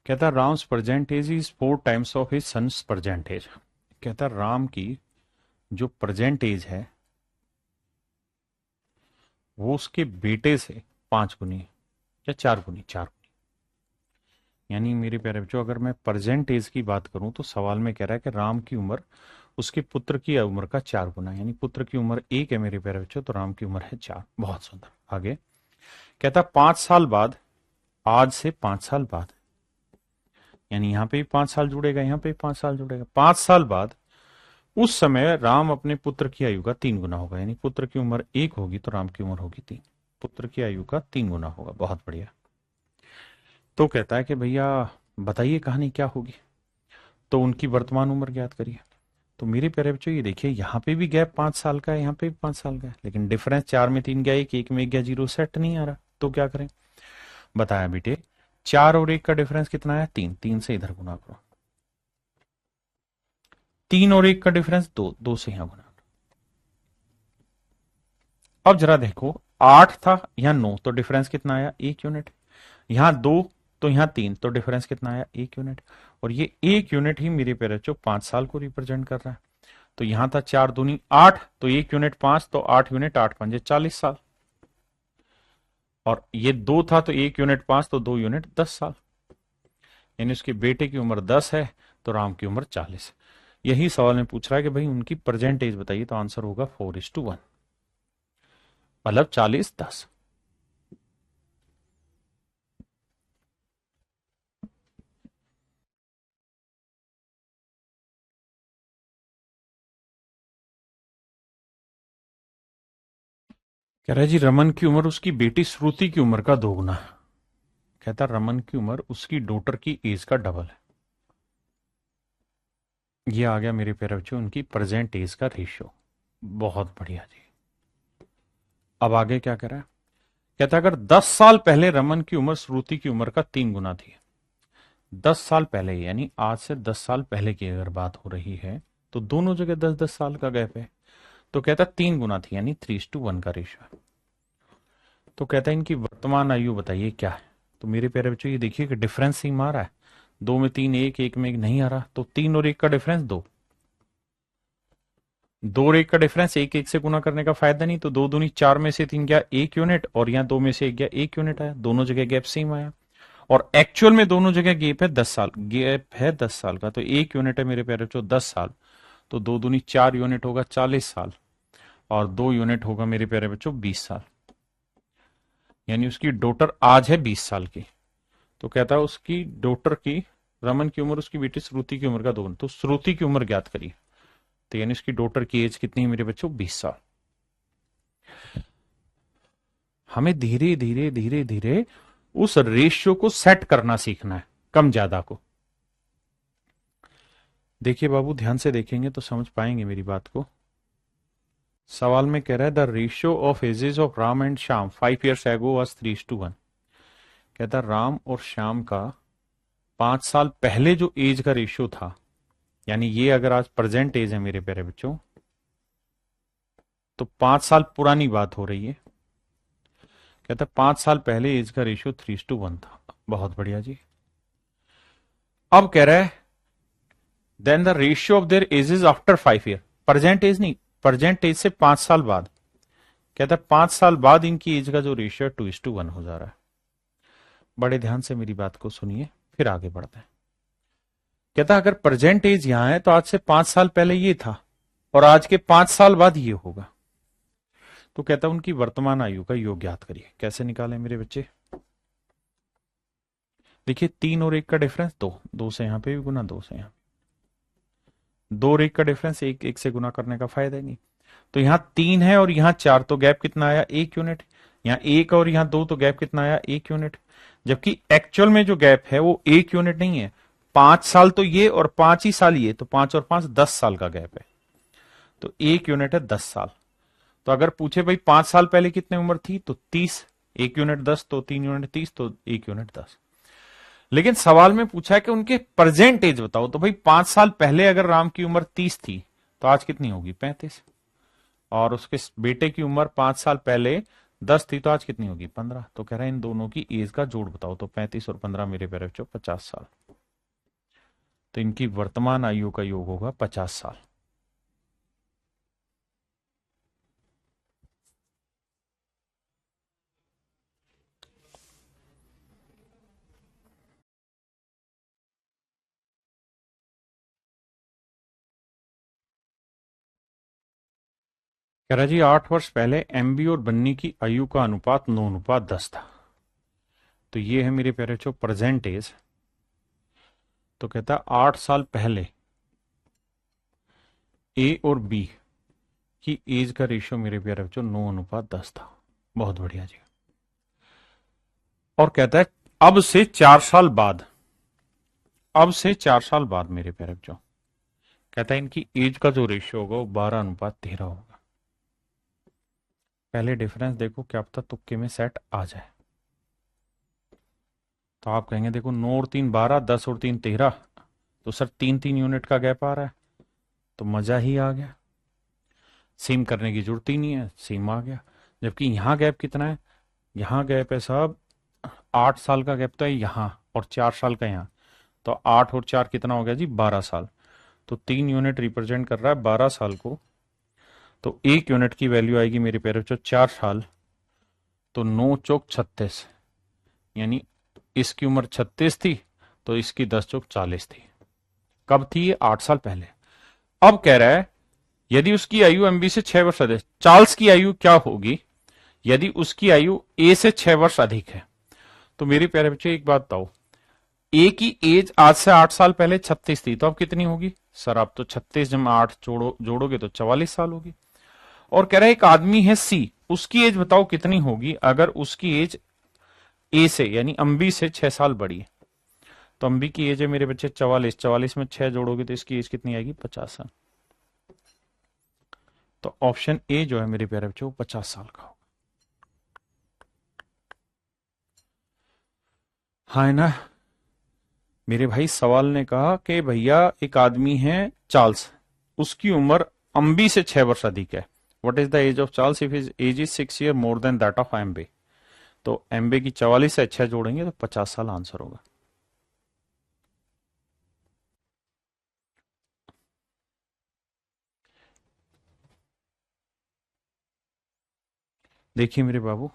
B: कहता Ram's present age is 4 times of his son's present age. कहता राम की जो प्रेजेंट एज है वो उसके बेटे से 5 गुनी या 4 गुनी, 4 गुनी। यानी मेरे प्यारे बच्चों, अगर मैं प्रेजेंट एज की बात करूं तो सवाल में कह रहा है कि राम की उम्र उसके पुत्र की उम्र का 4 गुना, यानी पुत्र की उम्र 1 है मेरे प्यारे बच्चों, तो राम की उम्र है 4। बहुत सुंदर। आगे कहता 5 साल बाद, आज से 5 साल बाद, यानी यहां पे भी 5 साल जुड़ेगा, यहां पे भी 5 साल जुड़ेगा। 5 साल बाद उस समय राम अपने पुत्र की आयु का 3 गुना होगा, यानी पुत्र की उम्र 1 होगी तो राम की उम्र होगी 3। पुत्र की आयु का 3 गुना होगा। बहुत बढ़िया। तो कहता है कि भैया बताइए कहानी क्या होगी। तो उनकी वर्तमान उम्र ज्ञात करिए। तो मेरे प्यारे बच्चों ये देखिए, यहाँ पे भी गैप 5 साल का है, यहाँ पे भी 5 साल का है, लेकिन डिफरेंस 4 में 3 गया, 1 1 में 1 गया, 0 सेट नहीं आ रहा। तो क्या करें, बताया बेटे 4 और 1 का डिफरेंस कितना है, 3, 3 से इधर गुना करो। 3 और 1 का डिफरेंस 2, 2 से यहां गुना। अब जरा देखो 8 था, यहां 9, तो डिफरेंस कितना आया, 1 यूनिट। यहां 2, तो यहाँ 3, तो डिफरेंस कितना आया? 1 यूनिट। और ये 1 यूनिट ही मेरे प्यारे बच्चों 5 साल को रिप्रेजेंट कर रहा है। तो यहां था 4 दूनी 8, तो 1 यूनिट 5, तो 8 यूनिट 8 पंजे 40 साल। और ये 2 था तो 1 यूनिट 5, तो 2 यूनिट 10 साल। यानी उसके बेटे की उम्र 10 है तो राम की उम्र 40। यही सवाल में पूछ रहा है कि भाई उनकी प्रेजेंट एज बताइए, तो आंसर होगा 4:1, मतलब 40:10। कह रहा है जी रमन की उम्र उसकी बेटी श्रुति की उम्र का दोगुना। कहता रमन की उम्र उसकी डॉटर की एज का डबल है। ये आ गया मेरे प्यारे बच्चों उनकी प्रेजेंट एज का रेशियो। बहुत बढ़िया जी। अब आगे क्या कह रहा है? कहता अगर 10 साल पहले रमन की उम्र श्रुति की उम्र का 3 गुना थी, 10 साल पहले यानी आज से 10 साल पहले की अगर बात हो रही है, तो दोनों जगह 10-10 साल का गैप है। तो कहता 3 गुना थी यानी 3:1 का रेशियो है। तो कहता है इनकी वर्तमान आयु बताइए क्या है। तो मेरे प्यारे बच्चों ये देखिए कि डिफरेंस सेम आ रहा है, 2 में 3 1, 1 में 1 नहीं आ रहा, तो 3 और 1 का डिफरेंस 2, 2 और 1 का डिफरेंस 1 1 से गुना करने का फायदा नहीं, तो 2 दूनी 4 में से 3 गया 1 यूनिट, और यहाँ 2 में से 1 गया 1 यूनिट आया, दोनों जगह गैप सेम आया। और एक्चुअल में दोनों जगह गैप है 10 साल, गैप है 10 साल का, तो 1 यूनिट है मेरे प्यारे बच्चों 10 साल, तो 2 दूनी 4 यूनिट होगा 40 साल, और 2 यूनिट होगा मेरे प्यारे बच्चों 20 साल। यानी उसकी डॉटर आज है 20 साल की। तो कहता है उसकी डॉटर की, रमन की उम्र उसकी बेटी श्रुति की उम्र का दोगुना, तो श्रुति की उम्र ज्ञात करिए। तो यानी उसकी डॉटर की एज कितनी है मेरे बच्चों? 20 साल। हमें धीरे धीरे धीरे धीरे उस रेशियो को सेट करना सीखना है, कम ज्यादा को। देखिए बाबू ध्यान से देखेंगे तो समझ पाएंगे मेरी बात को। सवाल में कह रहा है the ratio of ages of Ram and Shyam 5 years ago was 3:1। कहता राम और श्याम का 5 साल पहले जो एज का रेशियो था, यानी ये अगर आज प्रेजेंट एज है मेरे प्यारे बच्चों, तो 5 साल पुरानी बात हो रही है। कहता 5 साल पहले एज का रेशियो 3:1 था। बहुत बढ़िया जी। अब कह रहा है then the ratio of their ages after 5 year, present age नहीं, प्रेजेंट एज से 5 साल बाद। कहता 5 साल बाद इनकी एज का जो रेशियो है 2:1 हो जा रहा है। बड़े ध्यान से मेरी बात को सुनिए फिर आगे बढ़ते हैं। कहता अगर प्रेजेंट एज यहां है तो आज से 5 साल पहले ये था, और आज के 5 साल बाद ये होगा। तो कहता उनकी वर्तमान आयु का योग ज्ञात करिए। कैसे निकालें मेरे बच्चे? देखिए 3 और 1 का डिफरेंस 2, 2 से यहां पे भी गुना, 2 से यहां, 2 और 1 का डिफरेंस 1 1 से गुना करने का फायदा ही नहीं। तो यहां 3 है और यहां 4, तो गैप कितना आया? 1 यूनिट। यहां 1 और यहां 2, तो गैप कितना आया? 1 यूनिट। जबकि एक्चुअल में जो गैप है वो 1 यूनिट नहीं है, 5 साल तो ये और 5 ही साल ये, तो 5 और 5 10 साल का गैप है। तो 1 यूनिट है 10 साल। तो अगर पूछे भाई 5 साल पहले कितनी उम्र थी, तो 30, 1 यूनिट 10, तो 3 यूनिट 30, तो 1 यूनिट 10। लेकिन सवाल में पूछा है कि उनके प्रेजेंट एज बताओ, तो भाई 5 साल पहले अगर राम की उम्र 30 थी तो आज कितनी होगी? 35। और उसके बेटे की उम्र 5 साल पहले 10 थी तो आज कितनी होगी? 15। तो कह रहा है इन दोनों की एज का जोड़ बताओ, तो 35 और 15 मेरे प्यारे बच्चों 50 साल। तो इनकी वर्तमान आयु का योग होगा 50 साल। कह रहा जी 8 वर्ष पहले एमबी और बन्नी की आयु का अनुपात 9:10 था। तो ये है मेरे प्यारे बच्चों प्रेजेंट एज। तो कहता 8 साल पहले ए और बी की एज का रेशियो मेरे प्यारे बच्चों 9:10 था। बहुत बढ़िया जी। और कहता है अब से 4 साल बाद, अब से 4 साल बाद मेरे प्यारे बच्चों, कहता है इनकी एज का जो रेशियो होगा वो 12:13 होगा। पहले डिफरेंस देखो, क्या पता तुक्के में सेट आ जाए। तो आप कहेंगे देखो 9 और 3 12, 10 और 3 13, तो सर 3-3 यूनिट का गैप आ रहा है, तो मजा ही आ गया, सेम करने की जरूरत ही नहीं है, सेम आ गया। जबकि यहां गैप कितना है? यहां गैप है साहब 8 साल का गैप तो है यहां, और 4 साल का यहाँ, तो 8 और 4 कितना हो गया जी 12 साल। तो 3 यूनिट रिप्रेजेंट कर रहा है 12 साल को, तो 1 यूनिट की वैल्यू आएगी मेरे प्यारे बच्चों 4 साल, तो 9 चौक 36, यानी इसकी उम्र 36 थी तो इसकी 10 चौक 40 थी। कब थी ये? 8 साल पहले। अब कह रहा है यदि उसकी आयु एमबी से 6 वर्ष अधिक, चार्ल्स की आयु क्या होगी यदि उसकी आयु ए से 6 वर्ष अधिक है? तो मेरे प्यारे बच्चे एक बात बताओ, ए की एज आज से 8 साल पहले 36 थी, तो अब कितनी होगी सर? आप तो 36 जमा 8 जोड़ोगे तो 44 साल होगी। और कह रहा है एक आदमी है सी, उसकी एज बताओ कितनी होगी अगर उसकी एज ए से यानी अंबी से 6 साल बड़ी है। तो अंबी की एज है मेरे बच्चे 44, 44 में 6 जोड़ोगे तो इसकी एज कितनी आएगी? 50 साल। तो ऑप्शन ए जो है मेरे प्यारे बच्चों 50 साल का होगा। हाँ है ना मेरे भाई? सवाल ने कहा कि भैया एक आदमी है चार्ल्स, उसकी उम्र अंबी से 6 वर्ष अधिक है। What is the age of Charles if his age is 6 year more than that of Embe? तो एम्बे की 44 से 6 जोड़ेंगे तो 50 साल आंसर होगा। देखिए मेरे बाबू,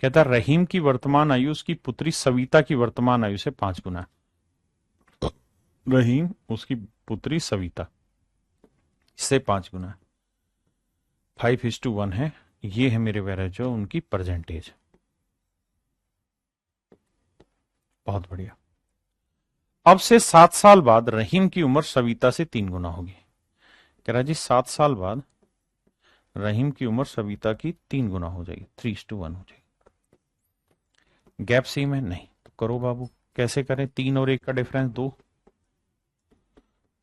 B: कहता रहीम की वर्तमान आयु उसकी पुत्री सविता की वर्तमान आयु से 5 गुना है। रहीम उसकी पुत्री सविता से 5 गुना है, 5:1 है। ये है मेरे प्यारे जो उनकी परसेंटेज। बहुत बढ़िया। अब से 7 साल बाद रहीम की उम्र सविता से 3 गुना होगी। कह रहा जी 7 साल बाद रहीम की उम्र सविता की 3 गुना हो जाएगी, 3:1 हो जाएगी। गैप सेम है? नहीं। तो करो बाबू, कैसे करें? 3 और 1 का डिफरेंस 2,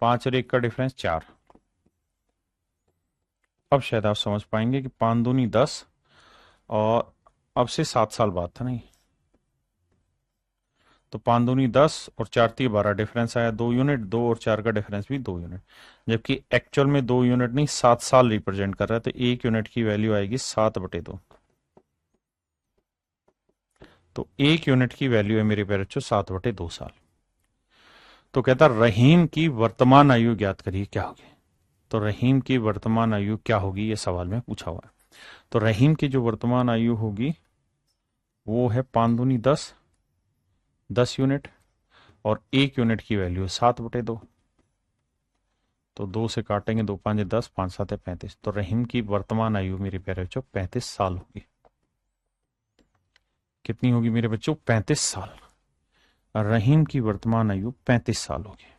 B: 5 और 1 का डिफरेंस 4। अब शायद आप समझ पाएंगे कि 5 दूनी 10, और अब से 7 साल बाद था नहीं, तो 5 दूनी 10 और 4 3 12, डिफरेंस आया 2 यूनिट, 2 और 4 का डिफरेंस भी 2 यूनिट, जबकि एक्चुअल में 2 यूनिट नहीं 7 साल रिप्रेजेंट कर रहा है, तो 1 यूनिट की वैल्यू आएगी 7/2। तो 1 यूनिट की वैल्यू है मेरे प्यारे बच्चों 7/2 साल। तो कहता रहीम की वर्तमान आयु ज्ञात करिए क्या होगी। तो रहीम की वर्तमान आयु क्या होगी, ये सवाल में पूछा हुआ है। तो रहीम की जो वर्तमान आयु होगी वो है 5 दूनी 10, 10 यूनिट, और 1 यूनिट की वैल्यू 7/2। तो 2 से काटेंगे, 2 5 10, 5 7 35। तो रहीम की वर्तमान आयु मेरे प्यारे बच्चों 35 साल होगी। कितनी होगी मेरे बच्चों? 35 साल। रहीम की वर्तमान आयु 35 साल होगी।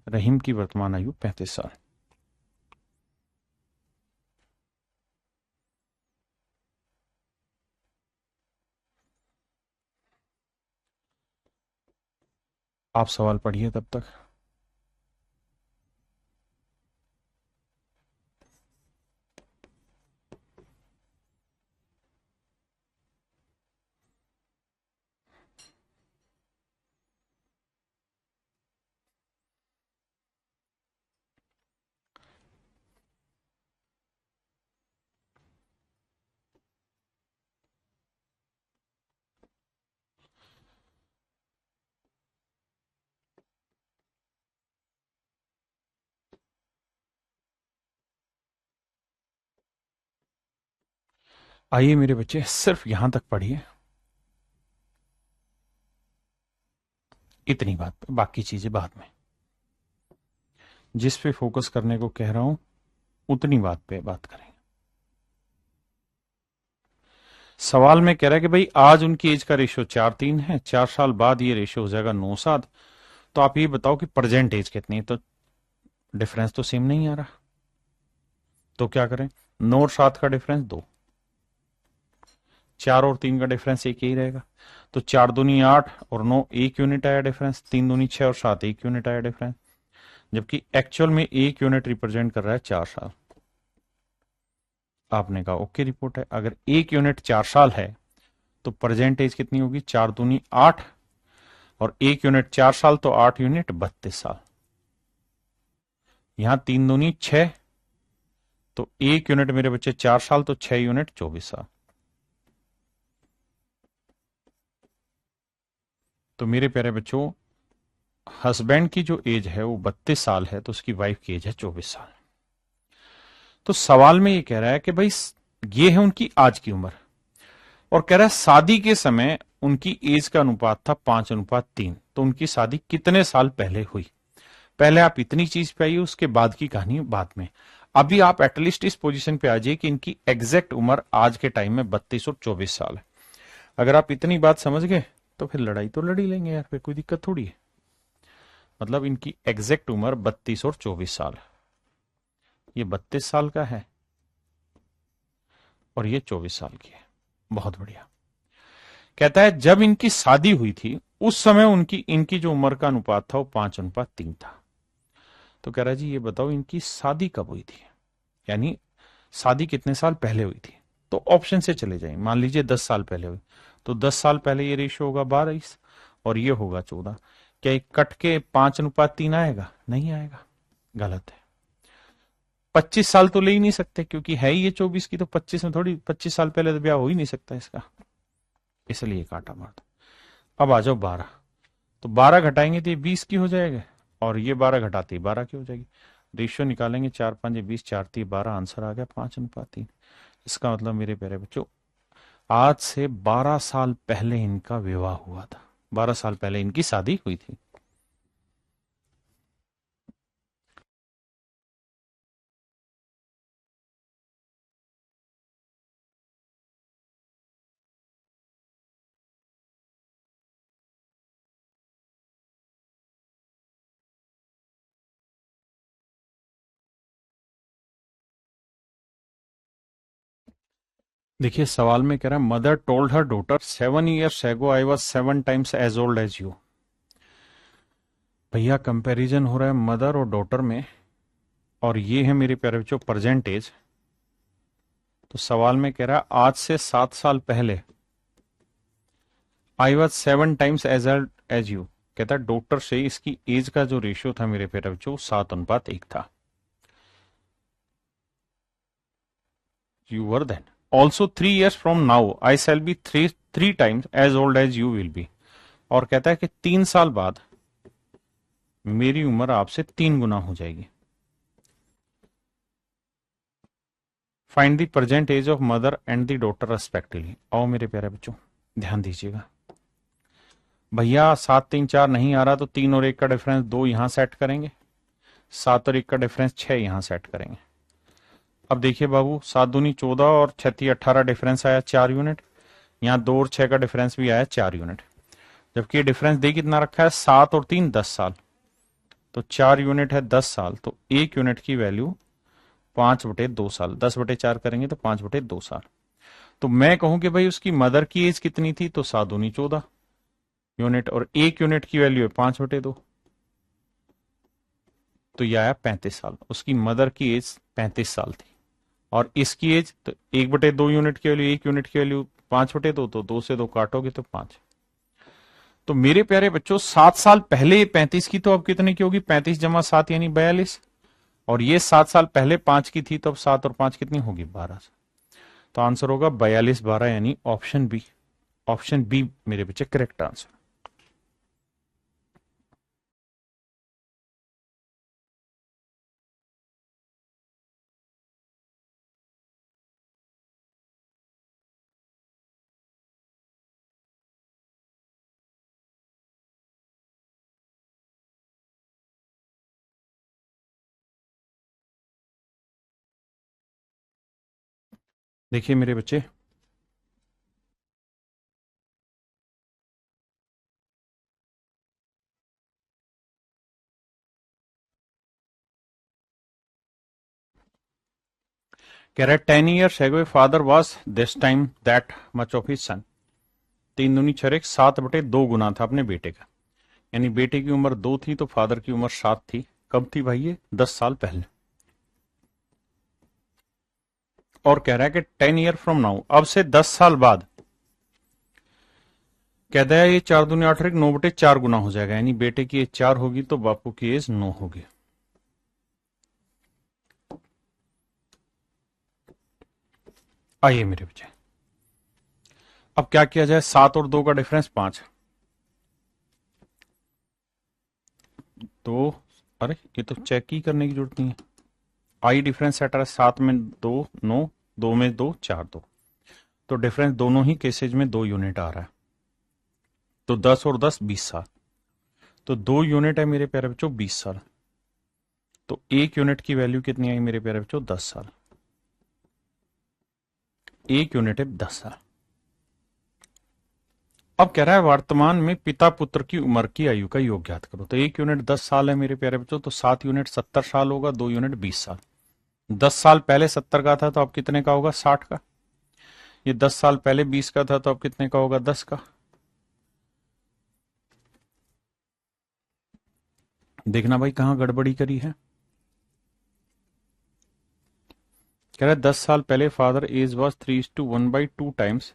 B: रहीम की वर्तमान आयु 35 साल। आप सवाल पढ़िए तब तक। आइए मेरे बच्चे, सिर्फ यहां तक पढ़िए, इतनी बात, बाकी चीजें बाद में। जिस पे फोकस करने को कह रहा हूं उतनी बात पे बात करेंगे। सवाल में कह रहा है कि भाई आज उनकी एज का रेशियो 4:3 है, 4 साल बाद ये रेशियो हो जाएगा 9:7। तो आप ये बताओ कि प्रेजेंट एज कितनी है? तो डिफरेंस तो सेम नहीं आ रहा, तो क्या करें? 9 और 7 का डिफरेंस 2, 4 और 3 का डिफरेंस एक ही रहेगा। तो 4 दूनी 8 और 9 1 यूनिट आया डिफरेंस, 3 दूनी 6 और 7 1 यूनिट आया डिफरेंस, जबकि एक्चुअल में 1 यूनिट रिप्रेजेंट कर रहा है 4 साल। आपने कहा ओके रिपोर्ट है। अगर 1 यूनिट 4 साल है तो प्रेजेंट एज कितनी होगी? 4 दूनी 8 और 1 यूनिट 4 साल, तो 8 यूनिट 32 साल। यहां 3 दूनी 6, तो 1 यूनिट मेरे बच्चे 4 साल, तो 6 यूनिट 24 साल। तो मेरे प्यारे बच्चों, हस्बैंड की जो एज है वो 32 साल है, तो उसकी वाइफ की एज है 24 साल। तो सवाल में ये कह रहा है कि भाई ये है उनकी आज की उम्र, और कह रहा है शादी के समय उनकी एज का अनुपात था 5:3। तो उनकी शादी कितने साल पहले हुई? पहले आप इतनी चीज पे आइए, उसके बाद की कहानी बाद में। अभी आप एटलीस्ट इस पोजीशन पे आ जाइए कि इनकी एग्जैक्ट उम्र आज के टाइम में 32 और 24 साल है। अगर आप इतनी बात समझ गए तो फिर लड़ाई तो लड़ ही लेंगे यार, फिर कोई दिक्कत थोड़ी है। मतलब इनकी एग्जैक्ट उम्र 32 और 24 साल है। ये 32 साल का है और ये 24 साल की है। बहुत बढ़िया। कहता है जब इनकी शादी हुई थी उस समय उनकी इनकी जो उम्र का अनुपात था वो 5:3 था। तो कह रहा है जी ये बताओ इनकी शादी कब हुई थी, यानी शादी कितने साल पहले हुई थी। तो ऑप्शन से चले जाएं। मान लीजिए 10 साल पहले हुई, तो 10 साल पहले ये रेशियो होगा 22 और ये होगा 14। क्या एक कट के 5:3 आएगा? नहीं आएगा, गलत है। 25 साल तो ले ही नहीं सकते, क्योंकि है ही ये 24 की, तो 25 में थोड़ी, 25 साल पहले तो ब्याह हो ही नहीं सकता इसका, इसलिए काटा मार दो। अब आ जाओ 12। तो 12 घटाएंगे तो ये 20 की हो जाएगा, और ये 12 घटाते ही 12 की हो जाएगी। रेशियो निकालेंगे, 4 5 20, 4 3 12, आंसर आ गया 5:3। इसका मतलब मेरे प्यारे बच्चों, आज से 12 साल पहले इनका विवाह हुआ था, 12 साल पहले इनकी शादी हुई थी। देखिए सवाल में कह रहा है mother told her daughter 7 years ago I was 7 times as old as you. भैया कंपैरिजन हो रहा है मदर और डॉटर में, और ये है मेरे प्यारे बच्चों प्रेजेंट एज। तो सवाल में कह रहा है आज से 7 साल पहले I was 7 times as old as you. कहता है डॉटर से इसकी एज का जो रेशियो था मेरे प्यारे बच्चों 7:1 था। You were then also 3 years from now I shall be three times as old as you will be. और कहता है कि 3 साल बाद मेरी उम्र आपसे 3 गुना हो जाएगी। Find the present age of mother and the daughter respectively. आओ मेरे प्यारे बच्चों ध्यान दीजिएगा। भैया 7 3 4 नहीं आ रहा, तो 3 और 1 का डिफरेंस 2 यहां सेट करेंगे, 7 और 1 का डिफरेंस 6 यहां सेट करेंगे। अब देखिए बाबू, 7 दूनी 14 और 6 3 18 डिफरेंस आया 4 यूनिट। यहाँ 2 और 6 का डिफरेंस भी आया 4 यूनिट। जबकि ये डिफरेंस दे कितना रखा है, 7 और 3 10 साल। तो 4 यूनिट है 10 साल, तो 1 यूनिट की वैल्यू 5/2 साल। 10/4 करेंगे तो 5/2 साल। तो मैं कहूं कि भाई उसकी मदर की एज कितनी थी, तो 7 दूनी 14 यूनिट, और 1 यूनिट की वैल्यू है 5/2, तो यह आया 35 साल। उसकी मदर की एज 35 साल थी, और इसकी एज तो 1/2 यूनिट की वैल्यू, 1 यूनिट की वैल्यू 5/2, तो 2 से 2 काटोगे तो 5। तो मेरे प्यारे बच्चों 7 साल पहले 35 की, तो अब कितने की होगी, 35 जमा 7 यानी 42। और ये 7 साल पहले 5 की थी, तो अब 7 और 5 कितनी होगी, 12। तो आंसर होगा 42 12, यानी ऑप्शन बी। ऑप्शन बी मेरे बच्चे करेक्ट आंसर। देखिए मेरे बच्चे, कह रहा है 10 years ago father was this time that much of his सन। 3 दूनी 6 7/2 गुना था अपने बेटे का, यानी बेटे की उम्र 2 थी तो फादर की उम्र 7 थी। कब थी भाई, ये 10 साल पहले। और कह रहा है कि 10 year फ्रॉम नाउ, अब से 10 साल बाद। कहता है ये 4 दूनी 8 और 9/4 गुना हो जाएगा, यानी बेटे की एज 4 होगी तो बापू की एज 9 होगी। आइए मेरे बच्चे, अब क्या किया जाए, 7 और 2 का डिफरेंस 5। तो अरे ये तो चेक ही करने की जरूरत नहीं है। आई डिफरेंस सेट आ रहा है 7 में 2 9, 2 में 2 4 2, तो डिफरेंस दोनों ही केसेज में 2 यूनिट आ रहा है। तो 10 और 10 20 साल, तो 2 यूनिट है मेरे प्यारे बच्चों 20 साल, तो 1 यूनिट की वैल्यू कितनी आई मेरे प्यारे बच्चों 10 साल। 1 यूनिट है 10 साल। अब कह रहा है वर्तमान में पिता पुत्र की उम्र की आयु का योग ज्ञात करो। तो 1 यूनिट 10 साल है मेरे प्यारे बच्चों, तो 7 यूनिट 70 साल होगा, 2 यूनिट 20 साल। 10 साल पहले 70 का था तो अब कितने का होगा 60 का। ये 10 साल पहले 20 का था तो अब कितने का होगा 10 का। देखना भाई कहां गड़बड़ी करी है। कह रहा है 10 साल पहले father age was 3:1/2 times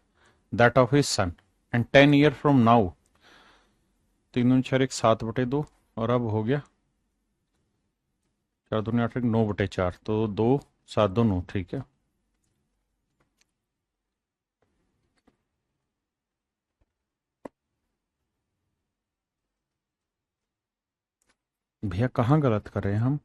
B: that of his son and 10 year from now, 3×4 7/2, और अब हो गया 4×2 8 9/4, तो 2 7 2 9, ठीक है। भैया कहाँ गलत कर रहे हैं हम।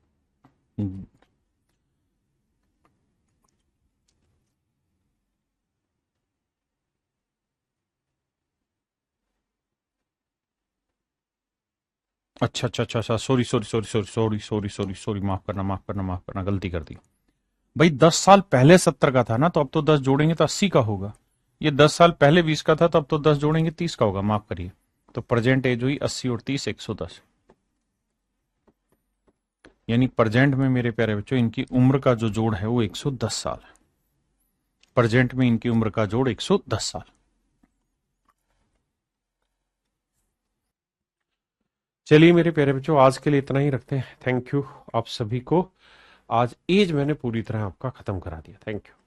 B: अच्छा अच्छा अच्छा अच्छा, sorry sorry sorry sorry sorry sorry sorry sorry, माफ करना माफ करना माफ करना, गलती कर दी भाई। 10 साल पहले 70 का था ना, तो अब तो 10 जोड़ेंगे तो 80 का होगा। ये 10 साल पहले 20 का था, तो अब तो 10 जोड़ेंगे 30 का होगा, माफ करिए। तो प्रेजेंट एज हुई 80 और 30 110, यानी प्रेजेंट में मेरे प्यारे बच्चों इनकी उम्र का जो जोड़ है वो 110 साल है। प्रेजेंट में इनकी उम्र का जोड़ 110 साल।
A: चलिए मेरे प्यारे बच्चों, आज के लिए इतना ही रखते हैं। थैंक यू आप सभी को। आज एज मैंने पूरी तरह आपका खत्म करा दिया। Thank you.